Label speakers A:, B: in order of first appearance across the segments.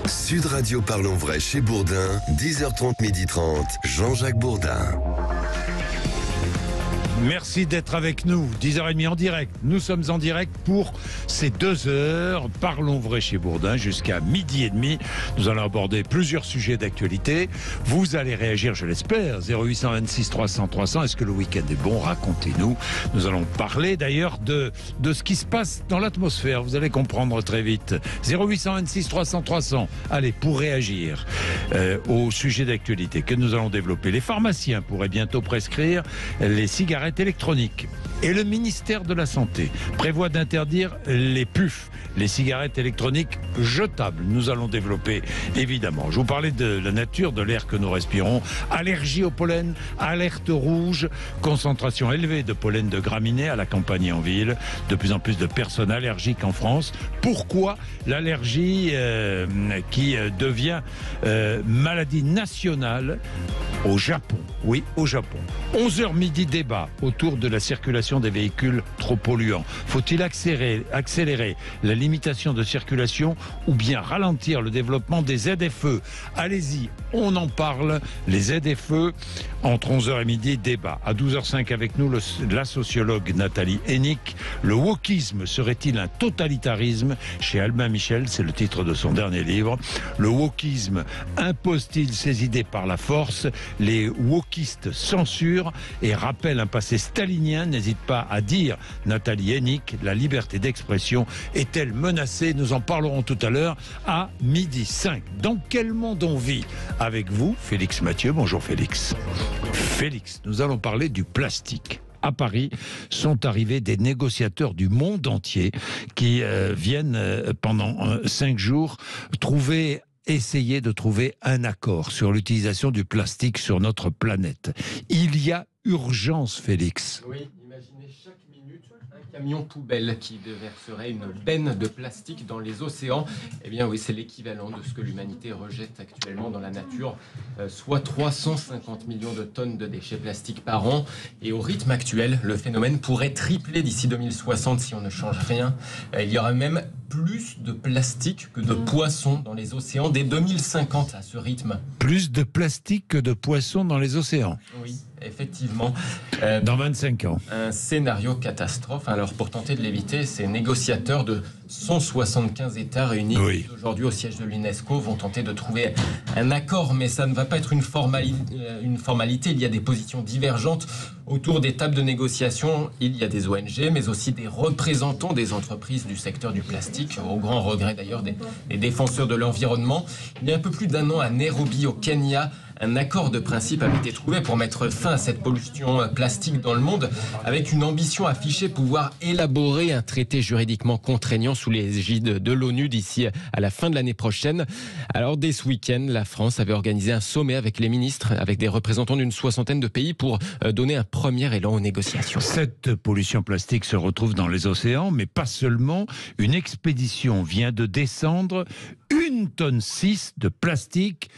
A: Sud Radio Parlons Vrai chez Bourdin, 10h30, 12h30, Jean-Jacques Bourdin.
B: Merci d'être avec nous, 10h30 en direct. Nous sommes en direct pour ces 2 heures. Parlons vrai chez Bourdin jusqu'à 12h30. Nous allons aborder plusieurs sujets d'actualité. Vous allez réagir, je l'espère, 0826 300 300. Est-ce que le week-end est bon? Racontez-nous. Nous allons parler d'ailleurs de ce qui se passe dans l'atmosphère. Vous allez comprendre très vite. 0826 300 300. Allez, pour réagir au sujet d'actualité que nous allons développer. Les pharmaciens pourraient bientôt prescrire les cigarettes électroniques. Et le ministère de la Santé prévoit d'interdire les puffs, les cigarettes électroniques jetables. Nous allons développer, évidemment. Je vous parlais de la nature, de l'air que nous respirons. Allergie au pollen, alerte rouge, concentration élevée de pollen de graminées à la campagne et en ville. De plus en plus de personnes allergiques en France. Pourquoi l'allergie qui devient maladie nationale au Japon? Oui, au Japon. 11h midi, débat autour de la circulation des véhicules trop polluants. Faut-il accélérer la limitation de circulation ou bien ralentir le développement des ZFE? Allez-y, on en parle. Les ZFE, entre 11h et midi, débat. À 12h05 avec nous, la sociologue Nathalie Hennick. Le wokisme serait-il un totalitarisme? Chez Albin Michel, c'est le titre de son dernier livre. Le wokisme impose-t-il ses idées par la force? Les wokistes censurent et rappellent un passé stalinien. N'hésite pas à dire, Nathalie Hennick, la liberté d'expression est-elle menacée? Nous en parlerons tout à l'heure à 12h05. Dans quel monde on vit? Avec vous, Félix Mathieu. Bonjour Félix. Félix, nous allons parler du plastique. À Paris sont arrivés des négociateurs du monde entier qui viennent pendant 5 jours essayer de trouver un accord sur l'utilisation du plastique sur notre planète. Il y a urgence, Félix.
C: Oui, imaginez chaque minute un camion poubelle qui déverserait une benne de plastique dans les océans. Eh bien oui, c'est l'équivalent de ce que l'humanité rejette actuellement dans la nature, soit 350 millions de tonnes de déchets plastiques par an. Et au rythme actuel, le phénomène pourrait tripler d'ici 2060 si on ne change rien. Il y aura même plus de plastique que de poissons dans les océans dès 2050 à ce rythme.
B: Plus de plastique que de poissons dans les océans.
C: Oui, effectivement.
B: Dans 25 ans.
C: Un scénario catastrophe. Alors pour tenter de l'éviter, ces négociateurs de 175 États réunis aujourd'hui au siège de l'UNESCO vont tenter de trouver un accord, mais ça ne va pas être une formalité. Il y a des positions divergentes autour des tables de négociation. Il y a des ONG, mais aussi des représentants des entreprises du secteur du plastique, au grand regret d'ailleurs des défenseurs de l'environnement. Il y a un peu plus d'1 an à Nairobi, au Kenya, un accord de principe avait été trouvé pour mettre fin à cette pollution plastique dans le monde, avec une ambition affichée, pouvoir élaborer un traité juridiquement contraignant sous l'égide de l'ONU d'ici à la fin de l'année prochaine. Alors dès ce week-end, la France avait organisé un sommet avec les ministres, avec des représentants d'une 60aine de pays pour donner un premier élan aux négociations.
B: Cette pollution plastique se retrouve dans les océans, mais pas seulement. Une expédition vient de descendre 1,6 tonne de plastique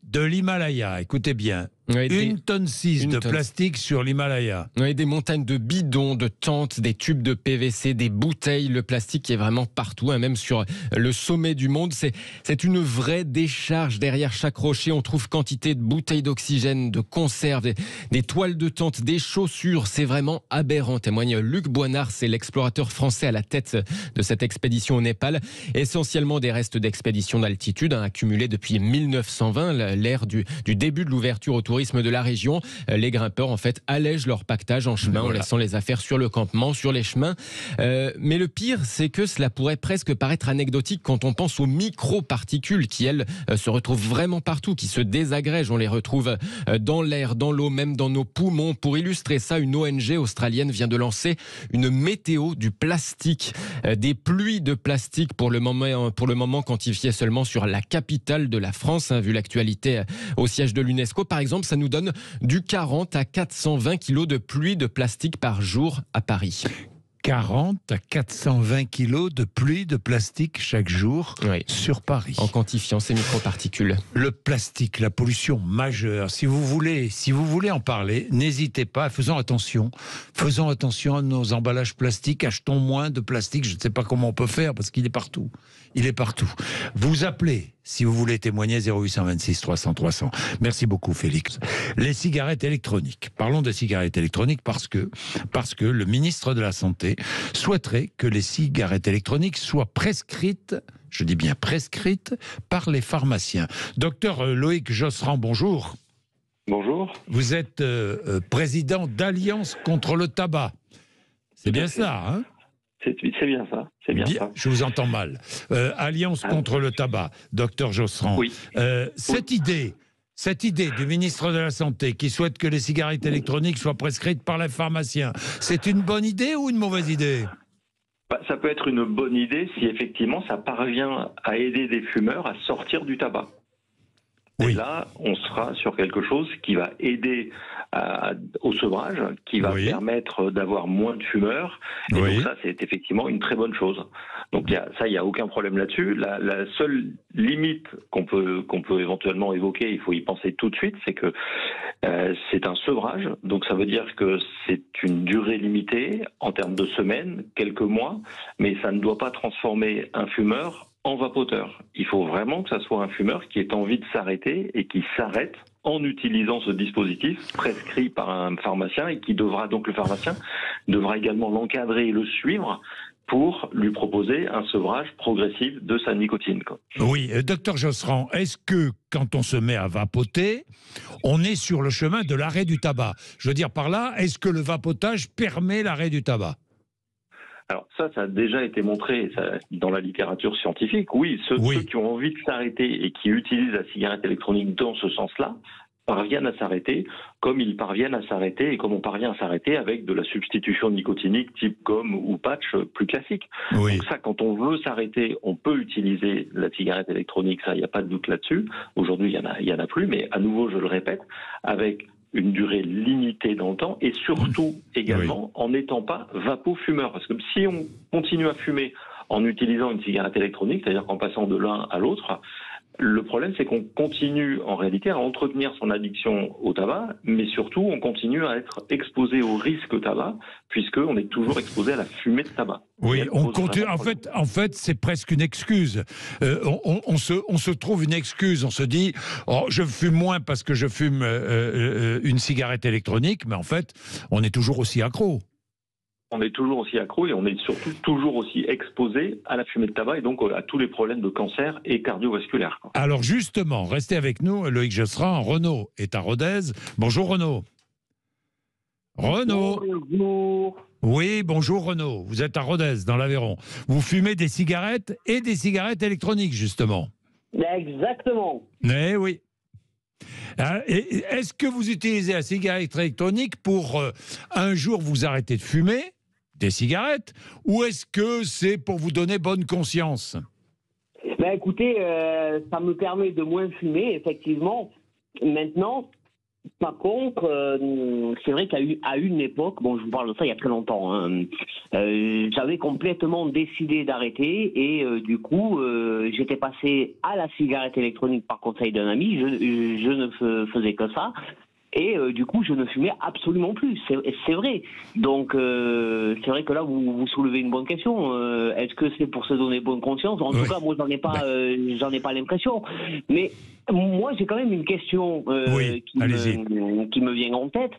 B: de l'Himalaya. Écoutez bien. 1,6 tonne de plastique sur l'Himalaya.
C: Oui, des montagnes de bidons, de tentes, des tubes de PVC, des bouteilles. Le plastique qui est vraiment partout, même sur le sommet du monde. C'est une vraie décharge. Derrière chaque rocher, on trouve quantité de bouteilles d'oxygène, de conserves, des toiles de tente, des chaussures. C'est vraiment aberrant, témoigne Luc Boinard. C'est l'explorateur français à la tête de cette expédition au Népal. Essentiellement des restes d'expéditions d'altitude accumulés depuis 1920, l'ère du début de l'ouverture au tourisme de la région. Les grimpeurs en fait allègent leur pactage en chemin en laissant les affaires sur le campement, sur les chemins. Mais le pire, c'est que cela pourrait presque paraître anecdotique quand on pense aux micro-particules qui, elles, se retrouvent vraiment partout, qui se désagrègent. On les retrouve dans l'air, dans l'eau, même dans nos poumons. Pour illustrer ça, une ONG australienne vient de lancer une météo du plastique. Des pluies de plastique pour le moment quantifiées seulement sur la capitale de la France, vu l'actualité au siège de l'UNESCO. Par exemple, ça nous donne du 40 à 420 kilos de pluie de plastique par jour à Paris.
B: 40 à 420 kilos de pluie de plastique chaque jour sur Paris.
C: En quantifiant ces microparticules.
B: Le plastique, la pollution majeure. Si vous voulez en parler, n'hésitez pas. Faisons attention à nos emballages plastiques. Achetons moins de plastique. Je ne sais pas comment on peut faire parce qu'il est partout. Vous appelez si vous voulez témoigner, 0826 300 300. Merci beaucoup, Félix. Les cigarettes électroniques. Parlons des cigarettes électroniques parce que le ministre de la Santé souhaiterait que les cigarettes électroniques soient prescrites, je dis bien prescrites, par les pharmaciens. Docteur Loïc Josserand, bonjour.
D: Bonjour.
B: Vous êtes président d'Alliance contre le tabac. C'est bien ça, hein?
D: C'est bien ça. C'est bien ça.
B: Je vous entends mal. Alliance contre le tabac, docteur Josserand.
D: Oui.
B: Cette idée du ministre de la Santé qui souhaite que les cigarettes électroniques soient prescrites par les pharmaciens, c'est une bonne idée ou une mauvaise idée?
D: Ça peut être une bonne idée si effectivement ça parvient à aider des fumeurs à sortir du tabac.
B: Oui.
D: Et là, on sera sur quelque chose qui va aider au sevrage, qui va permettre d'avoir moins de fumeurs. Et donc ça, c'est effectivement une très bonne chose. Donc il n'y a aucun problème là-dessus. La seule limite qu'on peut éventuellement évoquer, il faut y penser tout de suite, c'est que c'est un sevrage. Donc ça veut dire que c'est une durée limitée en termes de semaines, quelques mois, mais ça ne doit pas transformer un fumeur en vapoteur. Il faut vraiment que ça soit un fumeur qui ait envie de s'arrêter et qui s'arrête en utilisant ce dispositif prescrit par un pharmacien et qui devra donc, le pharmacien devra également l'encadrer et le suivre pour lui proposer un sevrage progressif de sa nicotine.
B: Oui, docteur Josserand, est-ce que quand on se met à vapoter, on est sur le chemin de l'arrêt du tabac? Je veux dire par là, est-ce que le vapotage permet l'arrêt du tabac?
D: Alors ça a déjà été montré dans la littérature scientifique. Oui, ceux qui ont envie de s'arrêter et qui utilisent la cigarette électronique dans ce sens-là parviennent à s'arrêter, comme ils parviennent à s'arrêter et comme on parvient à s'arrêter avec de la substitution nicotinique type gomme ou patch plus classique.
B: Oui.
D: Donc ça, quand on veut s'arrêter, on peut utiliser la cigarette électronique, ça, il n'y a pas de doute là-dessus. Aujourd'hui, il y en a plus, mais à nouveau, je le répète, avec une durée limitée dans le temps et surtout également en n'étant pas vapofumeur. Parce que si on continue à fumer en utilisant une cigarette électronique, c'est-à-dire qu'en passant de l'un à l'autre, le problème c'est qu'on continue en réalité à entretenir son addiction au tabac, mais surtout on continue à être exposé au risque tabac, puisqu'on est toujours exposé à la fumée de tabac.
B: Oui, on continue. En fait, c'est presque une excuse. On se trouve une excuse. On se dit, oh, je fume moins parce que je fume une cigarette électronique, mais en fait, on est toujours aussi accro.
D: On est toujours aussi accro et on est surtout toujours aussi exposé à la fumée de tabac et donc à tous les problèmes de cancer et cardiovasculaires.
B: Alors justement, restez avec nous, Loïc Josserand. Renaud est à Rodez. Bonjour Renaud. Renaud.
E: Bonjour.
B: Oui, bonjour Renaud. Vous êtes à Rodez, dans l'Aveyron. Vous fumez des cigarettes et des cigarettes électroniques, justement.
E: Exactement.
B: Eh oui. Est-ce que vous utilisez la cigarette électronique pour un jour vous arrêter de fumer des cigarettes, ou est-ce que c'est pour vous donner bonne conscience?
E: Écoutez, ça me permet de moins fumer, effectivement. Maintenant, par contre, c'est vrai qu'à une époque, bon, je vous parle de ça il y a très longtemps, hein, j'avais complètement décidé d'arrêter et du coup, j'étais passé à la cigarette électronique par conseil d'un ami. Je ne faisais que ça. Et du coup, je ne fumais absolument plus. C'est vrai. Donc, c'est vrai que là, vous soulevez une bonne question. Est-ce que c'est pour se donner bonne conscience? En tout cas, moi, j'en ai pas l'impression. Mais moi, j'ai quand même une question qui me vient en tête.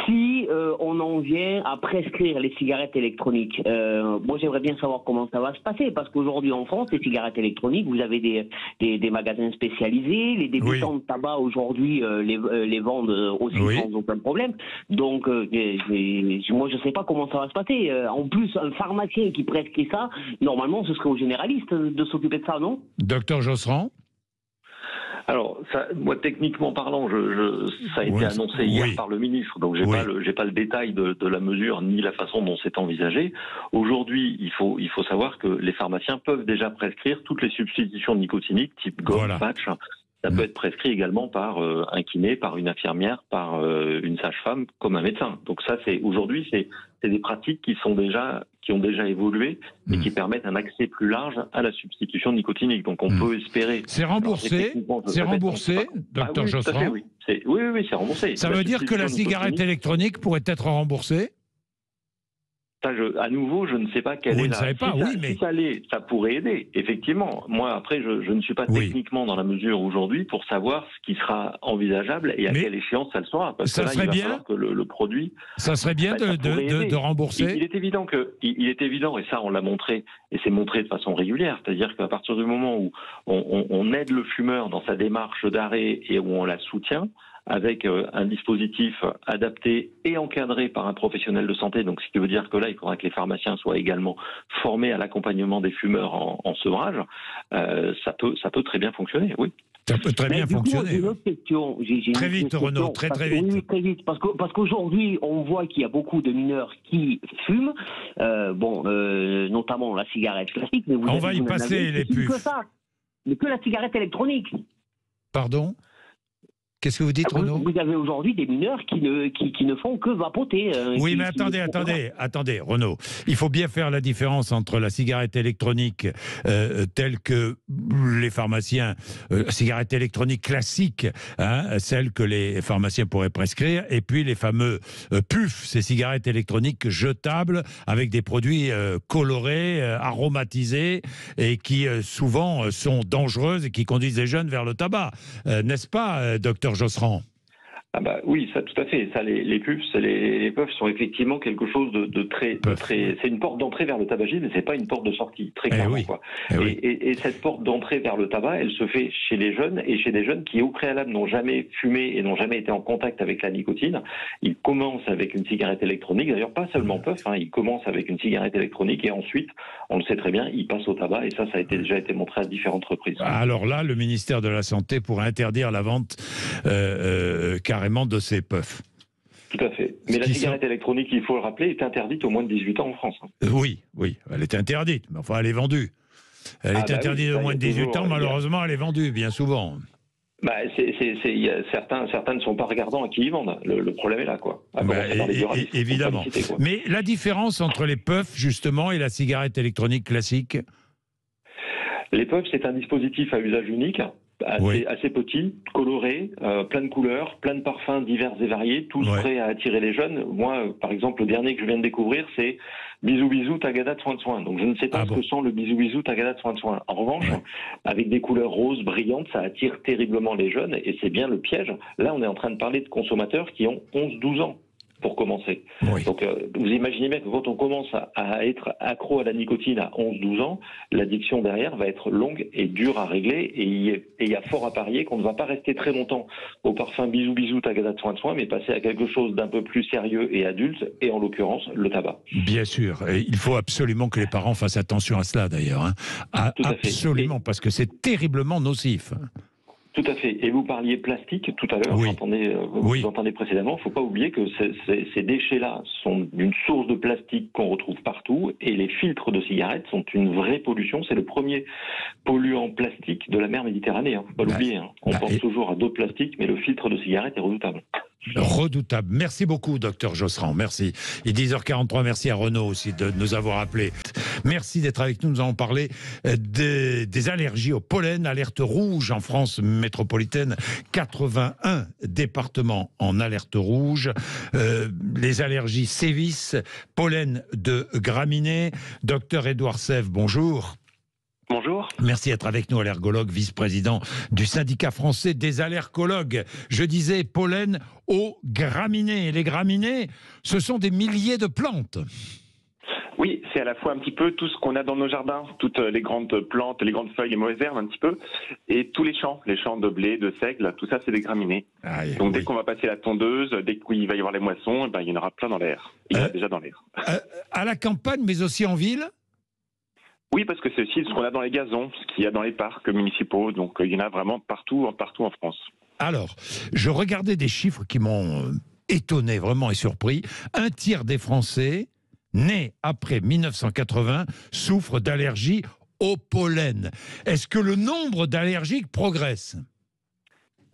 E: Si on en vient à prescrire les cigarettes électroniques, moi j'aimerais bien savoir comment ça va se passer, parce qu'aujourd'hui en France, les cigarettes électroniques, vous avez des magasins spécialisés, les débutants de tabac aujourd'hui les vendent aussi sans aucun problème. Donc moi je sais pas comment ça va se passer. En plus, un pharmacien qui prescrit ça, normalement ce serait aux généralistes de s'occuper de ça, non?
B: Docteur Josserand?
D: Alors, moi, techniquement parlant, ça a été annoncé hier par le ministre, donc j'ai pas le détail de la mesure ni la façon dont c'est envisagé. Aujourd'hui, il faut savoir que les pharmaciens peuvent déjà prescrire toutes les substitutions nicotiniques, type gomme, patch. Ça peut être prescrit également par un kiné, par une infirmière, par une sage-femme, comme un médecin. Donc ça, aujourd'hui, c'est des pratiques qui ont déjà évolué et qui permettent un accès plus large à la substitution nicotinique. Donc on peut espérer...
B: C'est remboursé, docteur Josserand?
D: Oui, c'est remboursé.
B: Ça veut dire que la cigarette électronique pourrait être remboursée?
D: Ça, à nouveau, je ne sais pas quelle
B: Vous
D: est
B: ne
D: la...
B: savez pas,
D: si ça,
B: oui, mais...
D: Si ça l'est, ça pourrait aider, effectivement. Moi, après, je ne suis pas techniquement dans la mesure aujourd'hui pour savoir ce qui sera envisageable et à quelle échéance ça le sera. Parce que là, il va falloir que le produit...
B: Ça serait bien de rembourser.
D: Il est évident, et ça, on l'a montré, et c'est montré de façon régulière, c'est-à-dire qu'à partir du moment où on aide le fumeur dans sa démarche d'arrêt et où on la soutient, avec un dispositif adapté et encadré par un professionnel de santé. Donc, ce qui veut dire que là, il faudra que les pharmaciens soient également formés à l'accompagnement des fumeurs en sevrage. Ça peut très bien fonctionner, oui.
B: Ça peut très bien fonctionner.
E: J'ai une autre question.
B: Très vite, Renaud, très vite.
E: Oui, très vite. Parce qu'aujourd'hui, on voit qu'il y a beaucoup de mineurs qui fument, notamment la cigarette classique. Mais
B: on va y passer les puffs.
E: Que la cigarette électronique.
B: Pardon ? Qu'est-ce que vous dites, Renaud ?
E: Vous avez aujourd'hui des mineurs qui ne font que vapoter.
B: Oui, mais attendez, Renaud. Il faut bien faire la différence entre la cigarette électronique telle que les pharmaciens, cigarette électronique classique, celle que les pharmaciens pourraient prescrire, et puis les fameux puffs, ces cigarettes électroniques jetables avec des produits colorés, aromatisés, et qui souvent sont dangereuses et qui conduisent les jeunes vers le tabac. N'est-ce pas, docteur Josserand ?
D: Ah bah oui, ça tout à fait. Ça, les puffs, les puffs sont effectivement quelque chose de très. C'est une porte d'entrée vers le tabagisme, mais c'est pas une porte de sortie, très clairement. Et cette porte d'entrée vers le tabac, elle se fait chez les jeunes et chez des jeunes qui, au préalable, n'ont jamais fumé et n'ont jamais été en contact avec la nicotine. Ils commencent avec une cigarette électronique. D'ailleurs, pas seulement puff. Ils commencent avec une cigarette électronique et ensuite, on le sait très bien, ils passent au tabac. Et ça a déjà été montré à différentes reprises.
B: Alors là, le ministère de la Santé pourrait interdire la vente carrément de ces puffs.
D: Tout à fait. Mais la cigarette électronique, il faut le rappeler, est interdite aux moins de 18 ans en France.
B: Oui, elle est interdite, mais enfin elle est vendue. Elle est interdite aux moins de 18 ans, malheureusement elle est vendue, bien souvent.
D: Certains ne sont pas regardants à qui ils vendent. Le problème est là, quoi.
B: Évidemment. Mais la différence entre les puffs, justement, et la cigarette électronique classique ?
D: Les puffs, c'est un dispositif à usage unique. Assez petit, coloré, plein de couleurs, plein de parfums divers et variés, tous prêts à attirer les jeunes. Moi, par exemple, le dernier que je viens de découvrir, c'est Bisou Bisou Tagada de Soin de Soin. Donc je ne sais pas que sent le Bisou Bisou Tagada de Soin de Soin. En revanche, avec des couleurs roses brillantes, ça attire terriblement les jeunes et c'est bien le piège. Là, on est en train de parler de consommateurs qui ont 11-12 ans. Pour commencer. Donc, vous imaginez bien que quand on commence à être accro à la nicotine à 11-12 ans, l'addiction derrière va être longue et dure à régler. Et il y a fort à parier qu'on ne va pas rester très longtemps au parfum bisou bisou tagada de soin de soin, mais passer à quelque chose d'un peu plus sérieux et adulte, et en l'occurrence, le tabac.
B: Bien sûr. Et il faut absolument que les parents fassent attention à cela, d'ailleurs. Absolument, parce que c'est terriblement nocif.
D: Tout à fait. Et vous parliez plastique tout à l'heure, vous entendez précédemment, il ne faut pas oublier que ces déchets-là sont une source de plastique qu'on retrouve partout et les filtres de cigarettes sont une vraie pollution. C'est le premier polluant plastique de la mer Méditerranée, il ne faut pas l'oublier. On pense toujours à d'autres plastiques, mais le filtre de cigarette est redoutable.
B: Redoutable. Merci beaucoup, docteur Josserand. Merci. Il est 10h43. Merci à Renaud aussi de nous avoir appelés. Merci d'être avec nous. Nous allons parler des allergies au pollen. Alerte rouge en France métropolitaine. 81 départements en alerte rouge. Les allergies sévissent. Pollen de graminées. Docteur Édouard Sève, bonjour.
F: Bonjour.
B: Merci d'être avec nous, allergologue, vice-président du syndicat français des allergologues. Je disais pollen aux graminées. Les graminées, ce sont des milliers de plantes.
F: Oui, c'est à la fois un petit peu tout ce qu'on a dans nos jardins, toutes les grandes plantes, les grandes feuilles, les mauvaises herbes un petit peu, et tous les champs de blé, de seigle, tout ça c'est des graminées. Donc dès qu'on va passer la tondeuse, dès qu'il va y avoir les moissons, il y en aura plein dans l'air. Il y en a déjà dans l'air.
B: À la campagne, mais aussi en ville ?
F: Oui, parce que c'est aussi ce qu'on a dans les gazons, ce qu'il y a dans les parcs municipaux. Donc, il y en a vraiment partout en France.
B: Alors, je regardais des chiffres qui m'ont étonné vraiment et surpris. Un tiers des Français nés après 1980 souffrent d'allergies au pollen. Est-ce que le nombre d'allergiques progresse ?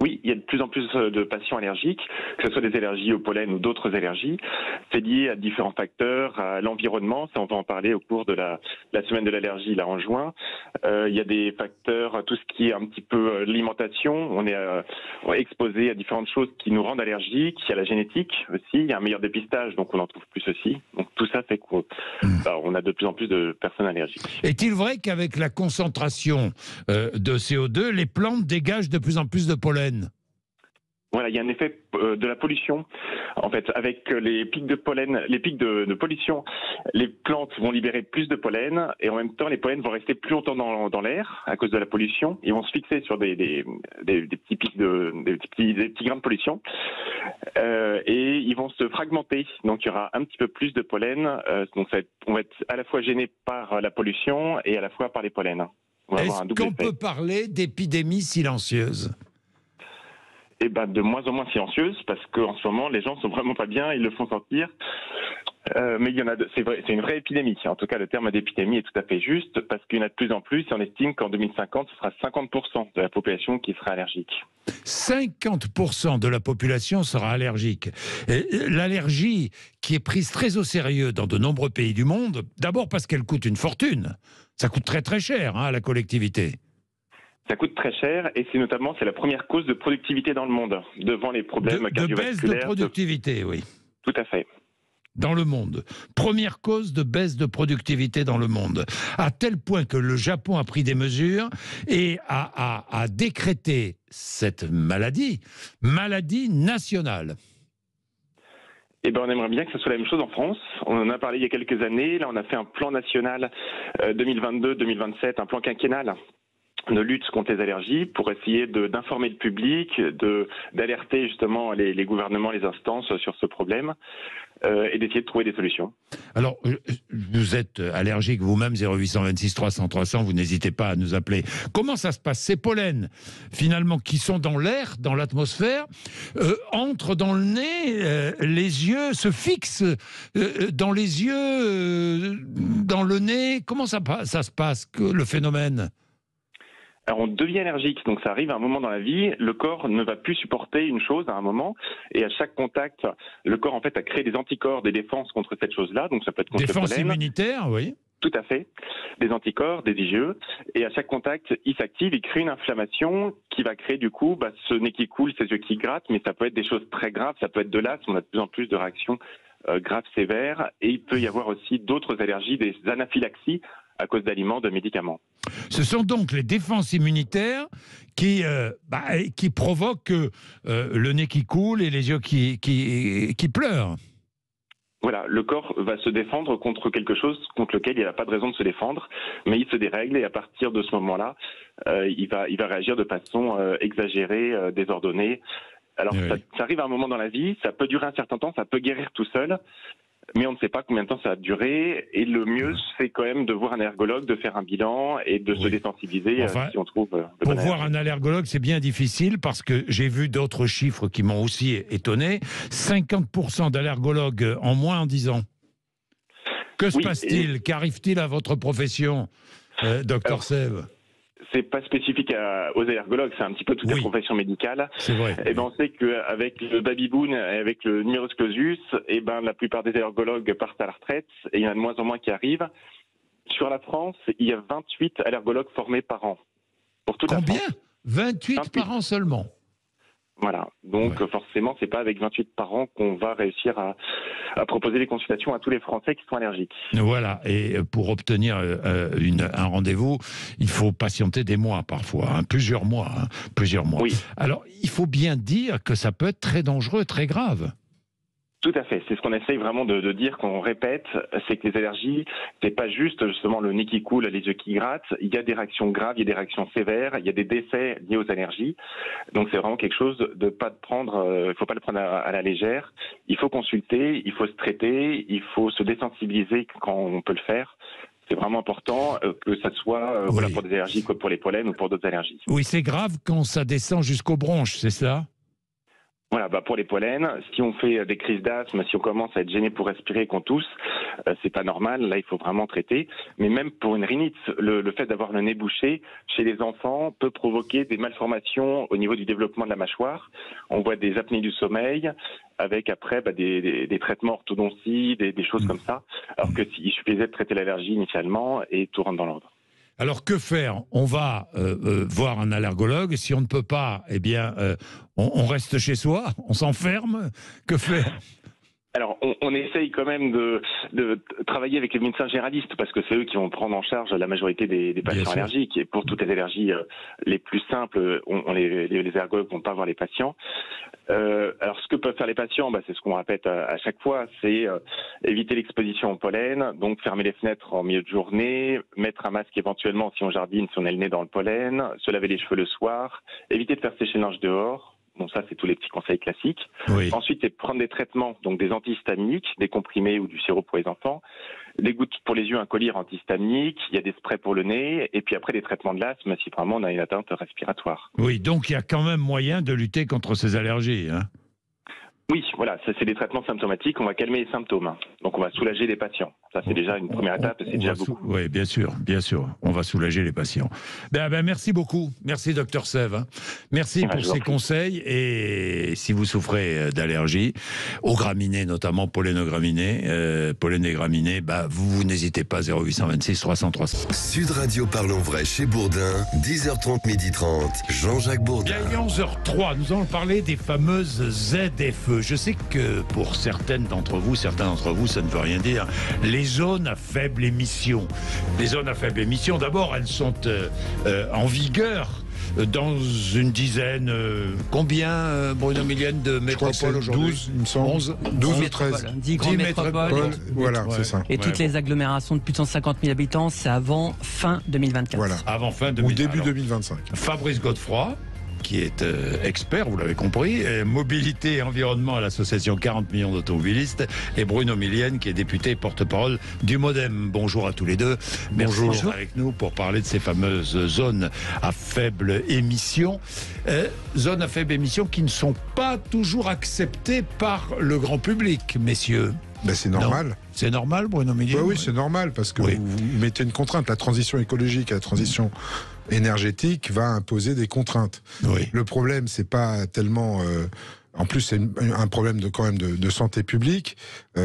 F: Oui, il y a de plus en plus de patients allergiques, que ce soit des allergies au pollen ou d'autres allergies. C'est lié à différents facteurs, à l'environnement. Ça, on va en parler au cours de la semaine de l'allergie, là, en juin. Il y a des facteurs, tout ce qui est un petit peu l'alimentation. On est exposé à différentes choses qui nous rendent allergiques. Il y a la génétique aussi. Il y a un meilleur dépistage, donc on en trouve plus aussi. Donc tout ça fait qu'on a de plus en plus de personnes allergiques.
B: Est-il vrai qu'avec la concentration de CO2, les plantes dégagent de plus en plus de pollen ?
F: Voilà, il y a un effet de la pollution. En fait, avec les pics de pollen, les pics de pollution, les plantes vont libérer plus de pollen et en même temps, les pollens vont rester plus longtemps dans l'air à cause de la pollution. Ils vont se fixer sur des petits pics des petits grains de pollution et ils vont se fragmenter. Donc, il y aura un petit peu plus de pollen. Donc, on va être à la fois gêné par la pollution et à la fois par les pollens.
B: Est-ce qu'on peut parler d'épidémie silencieuse ?
F: Eh ben, de moins en moins silencieuse, parce qu'en ce moment, les gens sont vraiment pas bien, ils le font sentir. Mais il y en a, c'est une vraie épidémie. En tout cas, le terme d'épidémie est tout à fait juste, parce qu'il y en a de plus en plus, et on estime qu'en 2050, ce sera 50% de la population qui sera allergique.
B: 50% de la population sera allergique. L'allergie, qui est prise très au sérieux dans de nombreux pays du monde, d'abord parce qu'elle coûte une fortune. Ça coûte très très cher à la collectivité.
F: Ça coûte très cher et c'est la première cause de productivité dans le monde, devant les problèmes cardiovasculaires.
B: De baisse de productivité, oui.
F: Tout à fait.
B: Dans le monde. Première cause de baisse de productivité dans le monde. À tel point que le Japon a pris des mesures et a décrété cette maladie nationale.
F: Eh ben, on aimerait bien que ce soit la même chose en France. On en a parlé il y a quelques années. Là, on a fait un plan national 2022-2027, un plan quinquennal de lutte contre les allergies pour essayer d'informer le public, d'alerter justement les gouvernements, les instances sur ce problème et d'essayer de trouver des solutions. Alors,
B: vous êtes allergique vous-même, 0826 300 300, vous n'hésitez pas à nous appeler. Comment ça se passe? Ces pollens, finalement, qui sont dans l'air, dans l'atmosphère, entrent dans le nez, les yeux, se fixent dans les yeux, dans le nez. Comment ça se passe, le phénomène?
F: Alors on devient allergique, donc ça arrive à un moment dans la vie, le corps ne va plus supporter une chose à un moment, et à chaque contact, le corps en fait a créé des anticorps, des défenses contre cette chose-là, donc ça peut être contre le pollen.
B: Défense immunitaire, oui.
F: Tout à fait, des anticorps, des IgE, et à chaque contact, il s'active, il crée une inflammation qui va créer du coup ce nez qui coule, ces yeux qui grattent, mais ça peut être des choses très graves, ça peut être de l'asthme, on a de plus en plus de réactions graves sévères, et il peut y avoir aussi d'autres allergies, des anaphylaxies, à cause d'aliments, de médicaments.
B: Ce sont donc les défenses immunitaires qui provoquent le nez qui coule et les yeux qui pleurent.
F: Voilà, le corps va se défendre contre quelque chose contre lequel il n'a pas de raison de se défendre, mais il se dérègle et à partir de ce moment-là, il va réagir de façon exagérée, désordonnée. Alors oui. Ça arrive à un moment dans la vie, ça peut durer un certain temps, ça peut guérir tout seul, mais on ne sait pas combien de temps ça va durer. Et le mieux, c'est quand même de voir un allergologue, de faire un bilan et de se désensibiliser si on trouve...
B: Pour voir un allergologue, c'est bien difficile parce que j'ai vu d'autres chiffres qui m'ont aussi étonné. 50% d'allergologues en moins en 10 ans. Que se passe-t-il? Qu'arrive-t-il à votre profession, docteur Sève?
F: C'est pas spécifique aux allergologues, c'est un petit peu toute la profession médicale.
B: C'est vrai.
F: Et ben on sait qu'avec le baby-boom et avec le numerus clausus, et ben la plupart des allergologues partent à la retraite et il y en a de moins en moins qui arrivent. Sur la France, il y a 28 allergologues formés par an. Pour toute
B: Combien?
F: la France.
B: 28 par an seulement.
F: Voilà, donc forcément, c'est pas avec 28 par an qu'on va réussir à proposer les consultations à tous les Français qui sont allergiques.
B: Voilà, et pour obtenir un rendez-vous, il faut patienter des mois parfois, plusieurs mois. Oui. Alors, il faut bien dire que ça peut être très dangereux, très grave.
F: Tout à fait. C'est ce qu'on essaye vraiment de dire, qu'on répète, c'est que les allergies, c'est pas juste justement le nez qui coule, les yeux qui grattent. Il y a des réactions graves, il y a des réactions sévères, il y a des décès liés aux allergies. Donc c'est vraiment quelque chose de pas de prendre, il faut pas le prendre à la légère. Il faut consulter, il faut se traiter, il faut se désensibiliser quand on peut le faire. C'est vraiment important que ça soit pour des allergies comme pour les pollens ou pour d'autres allergies.
B: Oui, c'est grave quand ça descend jusqu'aux bronches, c'est ça?
F: Voilà, pour les pollens, si on fait des crises d'asthme, si on commence à être gêné pour respirer, qu'on tousse, c'est pas normal. Là, il faut vraiment traiter. Mais même pour une rhinite, le fait d'avoir le nez bouché chez les enfants peut provoquer des malformations au niveau du développement de la mâchoire. On voit des apnées du sommeil avec après des traitements orthodontie, des choses comme ça. Alors que s'il suffisait de traiter l'allergie initialement et tout rentre dans l'ordre.
B: Alors que faire? On va voir un allergologue. Si on ne peut pas, eh bien, on reste chez soi, on s'enferme. Que faire?
F: Alors, on essaye quand même de travailler avec les médecins généralistes parce que c'est eux qui vont prendre en charge la majorité des patients allergiques. Et pour toutes les allergies les plus simples, les allergologues vont pas voir les patients. Alors, ce que peuvent faire les patients, c'est ce qu'on répète à chaque fois, c'est éviter l'exposition au pollen, donc fermer les fenêtres en milieu de journée, mettre un masque éventuellement si on jardine, si on a le nez dans le pollen, se laver les cheveux le soir, éviter de faire sécher le linge dehors. Bon, ça, c'est tous les petits conseils classiques.
B: Oui.
F: Ensuite, c'est prendre des traitements, donc des antihistaminiques, des comprimés ou du sirop pour les enfants, des gouttes pour les yeux, un collyre antihistaminique, il y a des sprays pour le nez, et puis après des traitements de l'asthme si vraiment on a une atteinte respiratoire.
B: Oui, donc il y a quand même moyen de lutter contre ces allergies, hein?
F: Oui, voilà, ça c'est des traitements symptomatiques, on va calmer les symptômes, donc on va soulager les patients. Ça c'est déjà une première étape, c'est déjà beaucoup.
B: Oui, bien sûr, on va soulager les patients. Merci beaucoup, merci Dr Sève. Merci pour ces conseils, et si vous souffrez d'allergies, aux graminées notamment, pollenograminées, pollen et graminées, vous n'hésitez pas, 0826 300 300.
A: Sud Radio Parlons Vrai chez Bourdin, 10h30, 12h30, Jean-Jacques Bourdin.
B: Il est 11h03, nous allons parler des fameuses ZFE. Je sais que pour certains d'entre vous, ça ne veut rien dire. Les zones à faible émission. Les zones à faible émission, d'abord, elles sont en vigueur dans une dizaine, combien, Bruno Millienne, de métropoles aujourd'hui?
G: 12, il me semble. 12 ou 13.
H: 10 grandes métropoles.
G: Voilà, c'est ça.
H: Et toutes les agglomérations de plus de 150 000 habitants, c'est avant fin 2024.
G: Voilà.
B: Avant fin 2024.
G: Ou début 2025.
B: Fabrice Godefroy, qui est expert, vous l'avez compris, mobilité et environnement à l'association 40 millions d'automobilistes, et Bruno Millienne, qui est député et porte-parole du MoDem. Bonjour à tous les deux. Merci d'être avec nous pour parler de ces fameuses zones à faible émission. Zones à faible émission qui ne sont pas toujours acceptées par le grand public, messieurs.
G: C'est normal.
B: C'est normal, Bruno Millienne?
G: Oui, c'est normal, parce que vous mettez une contrainte. La transition écologique et la transition énergétique va imposer des contraintes.
B: Oui.
G: Le problème, c'est pas tellement... en plus, c'est un problème quand même de santé publique.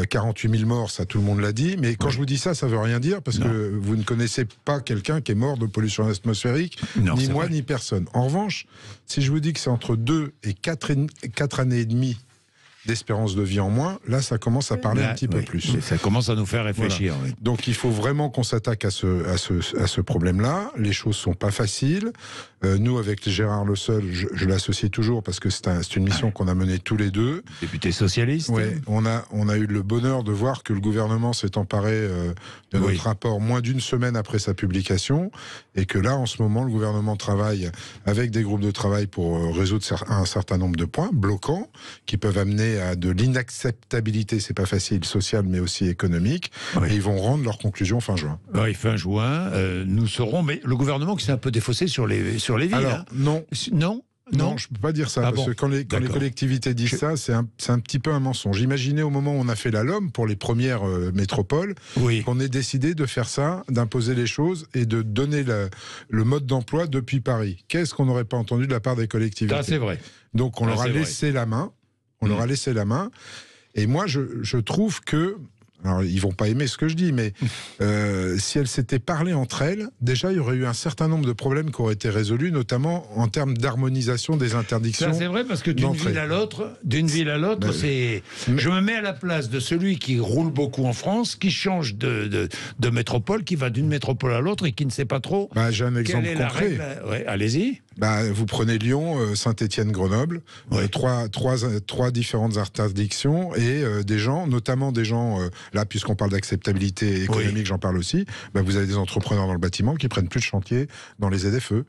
G: 48 000 morts, ça tout le monde l'a dit. Mais quand je vous dis ça, ça veut rien dire, parce que vous ne connaissez pas quelqu'un qui est mort de pollution atmosphérique, ni moi, ni personne. En revanche, si je vous dis que c'est entre 2 et 4 années et demie d'espérance de vie en moins, là ça commence à parler un petit peu plus.
B: Ça commence à nous faire réfléchir.
G: Voilà. Donc il faut vraiment qu'on s'attaque à ce problème-là. Les choses sont pas faciles. Nous, avec Gérard Le Seul, je l'associe toujours parce que c'est une mission qu'on a menée tous les deux.
B: Député socialiste.
G: Ouais, on a eu le bonheur de voir que le gouvernement s'est emparé de notre rapport moins d'une semaine après sa publication, et que là, en ce moment, le gouvernement travaille avec des groupes de travail pour résoudre un certain nombre de points bloquants qui peuvent amener à de l'inacceptabilité, c'est pas facile, sociale mais aussi économique, et ils vont rendre leurs conclusions fin juin.
B: Oui, fin juin, nous serons, mais le gouvernement qui s'est un peu défaussé sur les villes.
G: Alors, non, je ne peux pas dire ça, parce que quand les collectivités disent ça, c'est un petit peu un mensonge. Imaginez au moment où on a fait la LOM pour les premières métropoles, qu'on ait décidé de faire ça, d'imposer les choses et de donner le mode d'emploi depuis Paris. Qu'est-ce qu'on n'aurait pas entendu de la part des collectivités?
B: Ça, c'est vrai.
G: Donc on leur a laissé la main. On leur a laissé la main. Et moi, je trouve que... Alors, ils vont pas aimer ce que je dis, mais si elles s'étaient parlé entre elles, déjà, il y aurait eu un certain nombre de problèmes qui auraient été résolus, notamment en termes d'harmonisation des interdictions.
B: Ça, c'est vrai, parce que d'une ville à l'autre, c'est... Je me mets à la place de celui qui roule beaucoup en France, qui change de métropole, qui va d'une métropole à l'autre et qui ne sait pas trop...
G: J'ai un exemple concret.
B: Allez-y.
G: Vous prenez Lyon, Saint-Étienne, Grenoble, trois différentes interdictions, et des gens, notamment des gens... là, puisqu'on parle d'acceptabilité économique, j'en parle aussi, vous avez des entrepreneurs dans le bâtiment qui prennent plus de chantier dans les ZFE.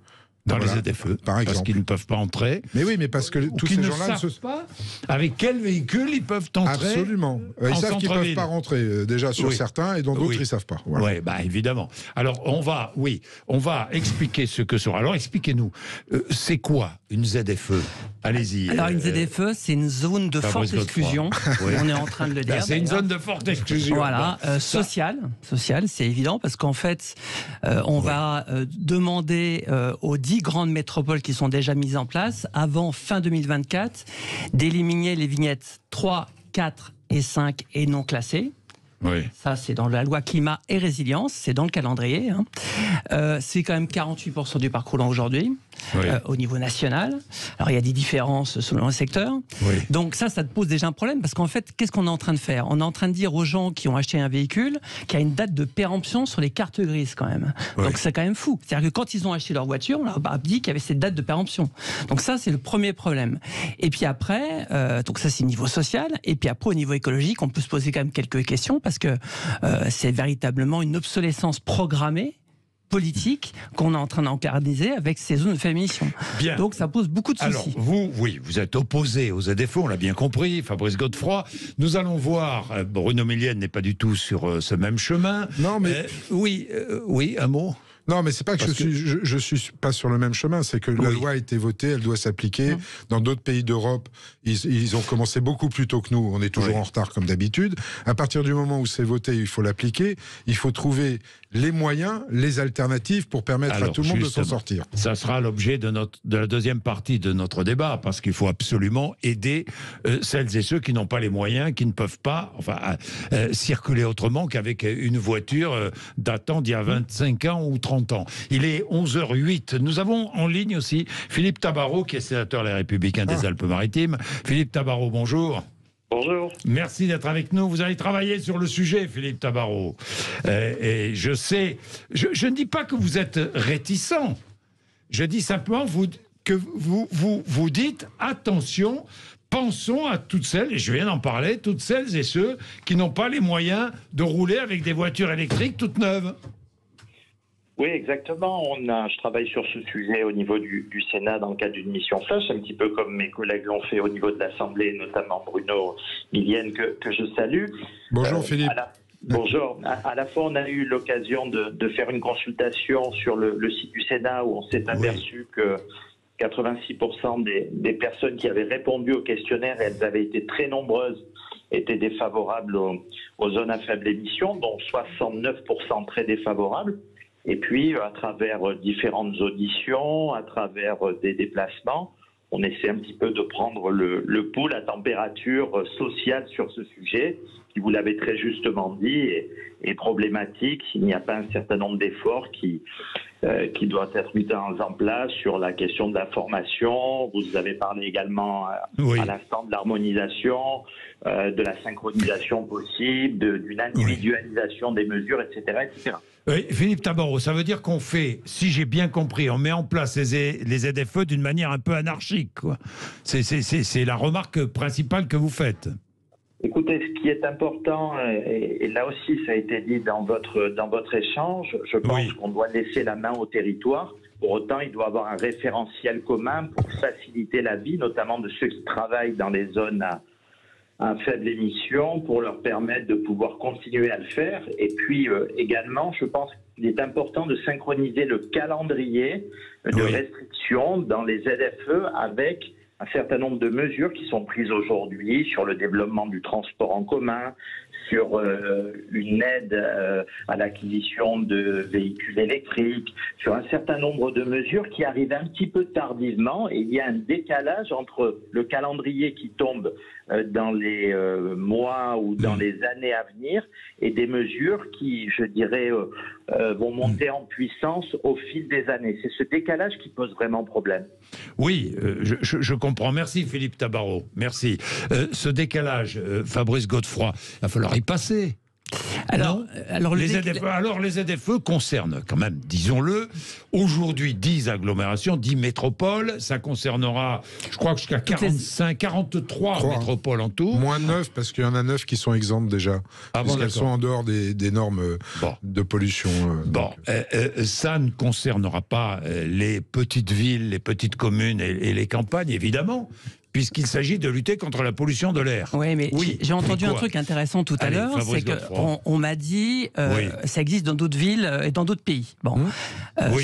B: Dans les ZFE,
G: par exemple.
B: Parce qu'ils ne peuvent pas entrer.
G: Mais oui, mais parce que tous ces gens-là
B: ne savent pas avec quel véhicule ils peuvent entrer.
G: Absolument. Ils savent qu'ils ne peuvent pas rentrer, déjà sur certains, et dans d'autres, ils ne savent pas. Voilà.
B: Oui, bah, évidemment. Alors, on va expliquer ce que sera. Alors, expliquez-nous, c'est quoi une ZFE? Allez-y.
H: Alors, une ZFE, c'est une zone de forte exclusion. On est en train de le dire.
B: C'est une zone de forte exclusion.
H: Voilà, sociale, c'est évident, parce qu'en fait, on va demander aux 10 grandes métropoles qui sont déjà mises en place, avant fin 2024, d'éliminer les vignettes 3, 4 et 5 et non classées.
B: Oui.
H: Ça, c'est dans la loi climat et résilience, c'est dans le calendrier. C'est quand même 48% du parcours long aujourd'hui, au niveau national. Alors, il y a des différences selon le secteur.
B: Oui.
H: Donc ça te pose déjà un problème, parce qu'en fait, qu'est-ce qu'on est en train de faire? On est en train de dire aux gens qui ont acheté un véhicule qu'il y a une date de péremption sur les cartes grises, quand même.
B: Oui.
H: Donc c'est quand même fou. C'est-à-dire que quand ils ont acheté leur voiture, on leur a dit qu'il y avait cette date de péremption. Donc ça, c'est le premier problème. Et puis après, donc ça, c'est niveau social. Et puis après, au niveau écologique, on peut se poser quand même quelques questions, parce que c'est véritablement une obsolescence programmée politique qu'on est en train d'encarniser avec ces zones de faible émission.
B: Bien.
H: Donc ça pose beaucoup de soucis.
B: Alors vous êtes opposé aux ZFE, on l'a bien compris, Fabrice Godefroy. Nous allons voir, Bruno Millienne n'est pas du tout sur ce même chemin.
G: Non, mais...
B: oui, un mot.
G: Non, mais c'est pas que je suis pas sur le même chemin, c'est que la loi a été votée, elle doit s'appliquer. Dans d'autres pays d'Europe, ils ont commencé beaucoup plus tôt que nous, on est toujours en retard comme d'habitude. À partir du moment où c'est voté, il faut l'appliquer, il faut trouver les moyens, les alternatives pour permettre à tout le monde de s'en sortir.
B: Ça sera l'objet de la deuxième partie de notre débat, parce qu'il faut absolument aider celles et ceux qui n'ont pas les moyens, qui ne peuvent pas circuler autrement qu'avec une voiture datant d'il y a 25 ans ou 30 ans. Il est 11h08. Nous avons en ligne aussi Philippe Tabarot, qui est sénateur Les Républicains des Alpes-Maritimes. Philippe Tabarot, bonjour.
I: Bonjour.
B: Merci d'être avec nous. Vous allez travailler sur le sujet, Philippe Tabarot. Et je sais, je ne dis pas que vous êtes réticent. Je dis simplement que vous dites attention. Pensons à toutes celles, et je viens d'en parler, toutes celles et ceux qui n'ont pas les moyens de rouler avec des voitures électriques toutes neuves.
I: Oui, exactement. Je travaille sur ce sujet au niveau du Sénat dans le cadre d'une mission flash, un petit peu comme mes collègues l'ont fait au niveau de l'Assemblée, notamment Bruno Millienne, que je salue.
G: Bonjour Philippe.
I: Bonjour. À la fois, on a eu l'occasion de faire une consultation sur le site du Sénat, où on s'est aperçu que 86% des personnes qui avaient répondu au questionnaire, et elles avaient été très nombreuses, étaient défavorables aux zones à faible émission, dont 69% très défavorables. Et puis, à travers différentes auditions, à travers des déplacements, on essaie un petit peu de prendre le pouls, la température sociale sur ce sujet, qui, vous l'avez très justement dit, est problématique s'il n'y a pas un certain nombre d'efforts qui doivent être mis en place sur la question de la formation. Vous avez parlé également à l'instant de l'harmonisation, de la synchronisation possible, d'une individualisation des mesures, etc., etc.
B: Oui, Philippe Tabarot, ça veut dire qu'on fait, si j'ai bien compris, on met en place les ZFE d'une manière un peu anarchique, quoi. C'est la remarque principale que vous faites.
I: Écoutez, ce qui est important, et là aussi ça a été dit dans votre échange, je pense qu'on doit laisser la main au territoire. Pour autant, il doit y avoir un référentiel commun pour faciliter la vie, notamment de ceux qui travaillent dans les zones à faible émission, pour leur permettre de pouvoir continuer à le faire. Et puis également, je pense qu'il est important de synchroniser le calendrier de restrictions dans les ZFE avec un certain nombre de mesures qui sont prises aujourd'hui sur le développement du transport en commun, sur une aide à l'acquisition de véhicules électriques, sur un certain nombre de mesures qui arrivent un petit peu tardivement, et il y a un décalage entre le calendrier qui tombe dans les mois ou dans les années à venir et des mesures qui, je dirais, vont monter en puissance au fil des années. C'est ce décalage qui pose vraiment problème.
B: Oui, je comprends. Merci Philippe Tabarot. Merci. Ce décalage, Fabrice Godefroy, il va falloir y passer. Alors les ZFE concernent quand même, disons-le, aujourd'hui 10 agglomérations, 10 métropoles. Ça concernera, je crois, jusqu'à 43 métropoles en tout.
G: Moins 9, parce qu'il y en a 9 qui sont exemptes déjà. Parce qu'elles sont en dehors des normes de pollution.
B: Ça ne concernera pas les petites villes, les petites communes et les campagnes, évidemment, puisqu'il s'agit de lutter contre la pollution de l'air.
H: Oui, mais j'ai entendu un truc intéressant tout à l'heure, c'est qu'on m'a dit ça existe dans d'autres villes et dans d'autres pays.